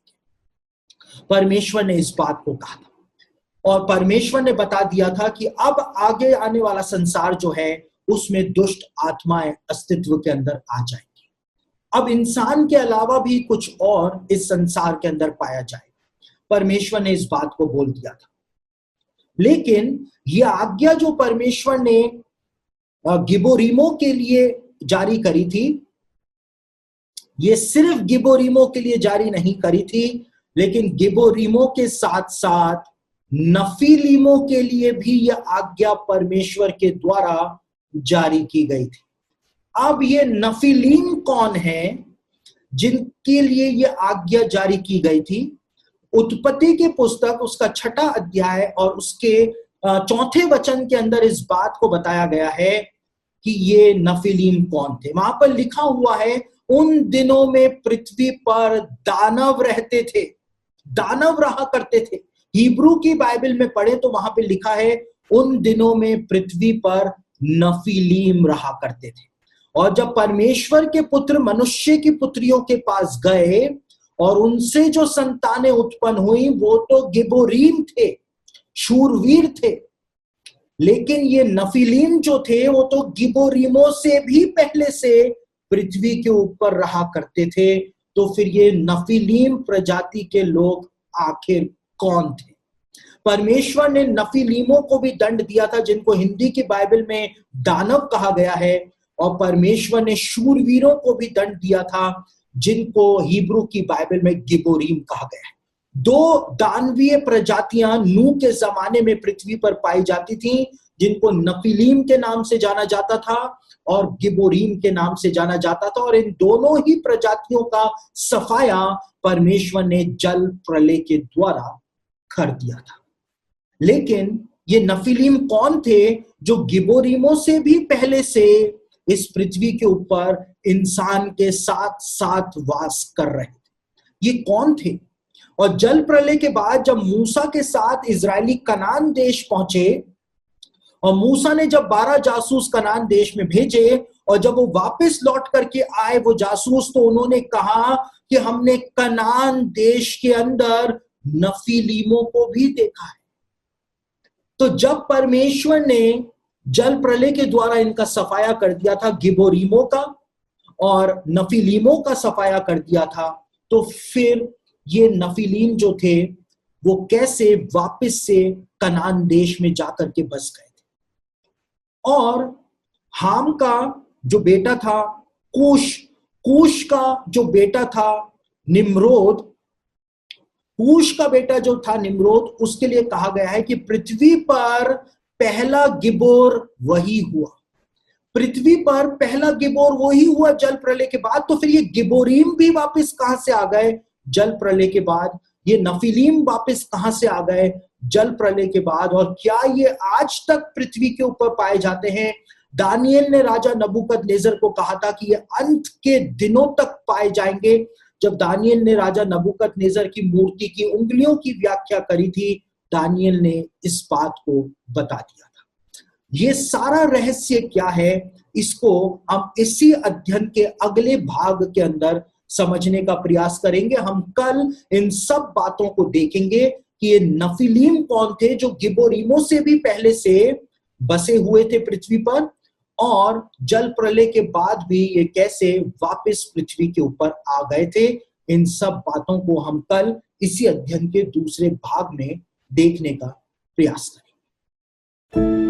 A: परमेश्वर ने इस बात को कहा था और परमेश्वर ने बता दिया था कि अब आगे आने वाला संसार जो है उसमें दुष्ट आत्माएं अस्तित्व के अंदर आ जाएंगी। अब इंसान के अलावा भी कुछ और इस संसार के अंदर पाया जाए, परमेश्वर ने इस बात को बोल दिया था। लेकिन यह आज्ञा जो परमेश्वर ने गिबोरीमों के लिए जारी करी थी, ये सिर्फ गिबोरीमों के लिए जारी नहीं करी थी, लेकिन गिबोरीमों के साथ साथ नफीलीमों के लिए भी यह आज्ञा परमेश्वर के द्वारा जारी की गई थी। अब ये नफीलीम कौन है जिनके लिए यह आज्ञा जारी की गई थी? उत्पत्ति की पुस्तक उसका 6 अध्याय और उसके 4 वचन के अंदर इस बात को बताया गया है कि ये नफीलीम कौन थे। वहां पर लिखा हुआ है उन दिनों में पृथ्वी पर दानव रहते थे, दानव रहा करते थे। हिब्रू की बाइबल में पढ़े तो वहां पे लिखा है उन दिनों में पृथ्वी पर नफीलीम रहा करते थे। और जब परमेश्वर के पुत्र मनुष्य की पुत्रियों के पास गए और उनसे जो संतानें उत्पन्न हुई वो तो गिबोरीम थे, शूरवीर थे, लेकिन ये नफीलीम जो थे वो तो गिबोरीमों से भी पहले से पृथ्वी के ऊपर रहा करते थे। तो फिर ये नफीलीम प्रजाति के लोग आखिर कौन थे? परमेश्वर ने नफीलीमों को भी दंड दिया था, जिनको हिंदी की बाइबल में दानव कहा गया है, और परमेश्वर ने शूरवीरों को भी दंड दिया था, जिनको हिब्रू की बाइबल में गिबोरीम कहा गया है। 2 दानवीय प्रजातियां नूह के जमाने में पृथ्वी पर पाई जाती थी, जिनको नफीलीम के नाम से जाना जाता था और गिबोरीम के नाम से जाना जाता था। और इन दोनों ही प्रजातियों का सफाया परमेश्वर ने जल प्रलय के द्वारा कर दिया था। लेकिन ये नफीलीम कौन थे जो गिबोरीमों से भी पहले से इस पृथ्वी के ऊपर इंसान के साथ साथ वास कर रहे थे? ये कौन थे? और जल प्रलय के बाद जब मूसा के साथ इजरायली कनान देश पहुंचे और मूसा ने जब 12 जासूस कनान देश में भेजे और जब वो वापस लौट करके आए वो जासूस, तो उन्होंने कहा कि हमने कनान देश के अंदर नफीलीमों को भी देखा है। तो जब परमेश्वर ने जल प्रलय के द्वारा इनका सफाया कर दिया था, गिबोरीमों का और नफीलीमों का सफाया कर दिया था, तो फिर ये नफीलीम जो थे वो कैसे वापस से कनान देश में जाकर के बस गए थे? और हाम का जो बेटा था कूश, कूश का जो बेटा था निम्रोद, कूश का बेटा जो था निम्रोद, उसके लिए कहा गया है कि पृथ्वी पर पहला गिबोर वही हुआ। पृथ्वी पर पहला गिबोर वही हुआ जल प्रलय के बाद। तो फिर ये गिबोरीम भी वापस कहां से आ गए जल प्रलय के बाद? ये नफीलीम वापस कहां से आ गए जल प्रलय के बाद? और क्या ये आज तक पृथ्वी के ऊपर पाए जाते हैं? दानियेल ने राजा नबूकदनेस्सर को कहा था कि ये अंत के दिनों तक पाए जाएंगे। जब दानियेल ने राजा नबूकदनेस्सर की मूर्ति की उंगलियों की व्याख्या करी थी, दानियेल ने इस बात को बता दिया था। ये सारा रहस्य क्या है, इसको हम इसी अध्ययन के अगले भाग के अंदर समझने का प्रयास करेंगे। हम कल इन सब बातों को देखेंगे कि ये नफीलीम कौन थे जो गिबोरीमों से भी पहले से बसे हुए थे पृथ्वी पर, और जल प्रलय के बाद भी ये कैसे वापस पृथ्वी के ऊपर आ गए थे। इन सब बातों को हम कल इसी अध्ययन के दूसरे भाग में देखने का प्रयास करेंगे।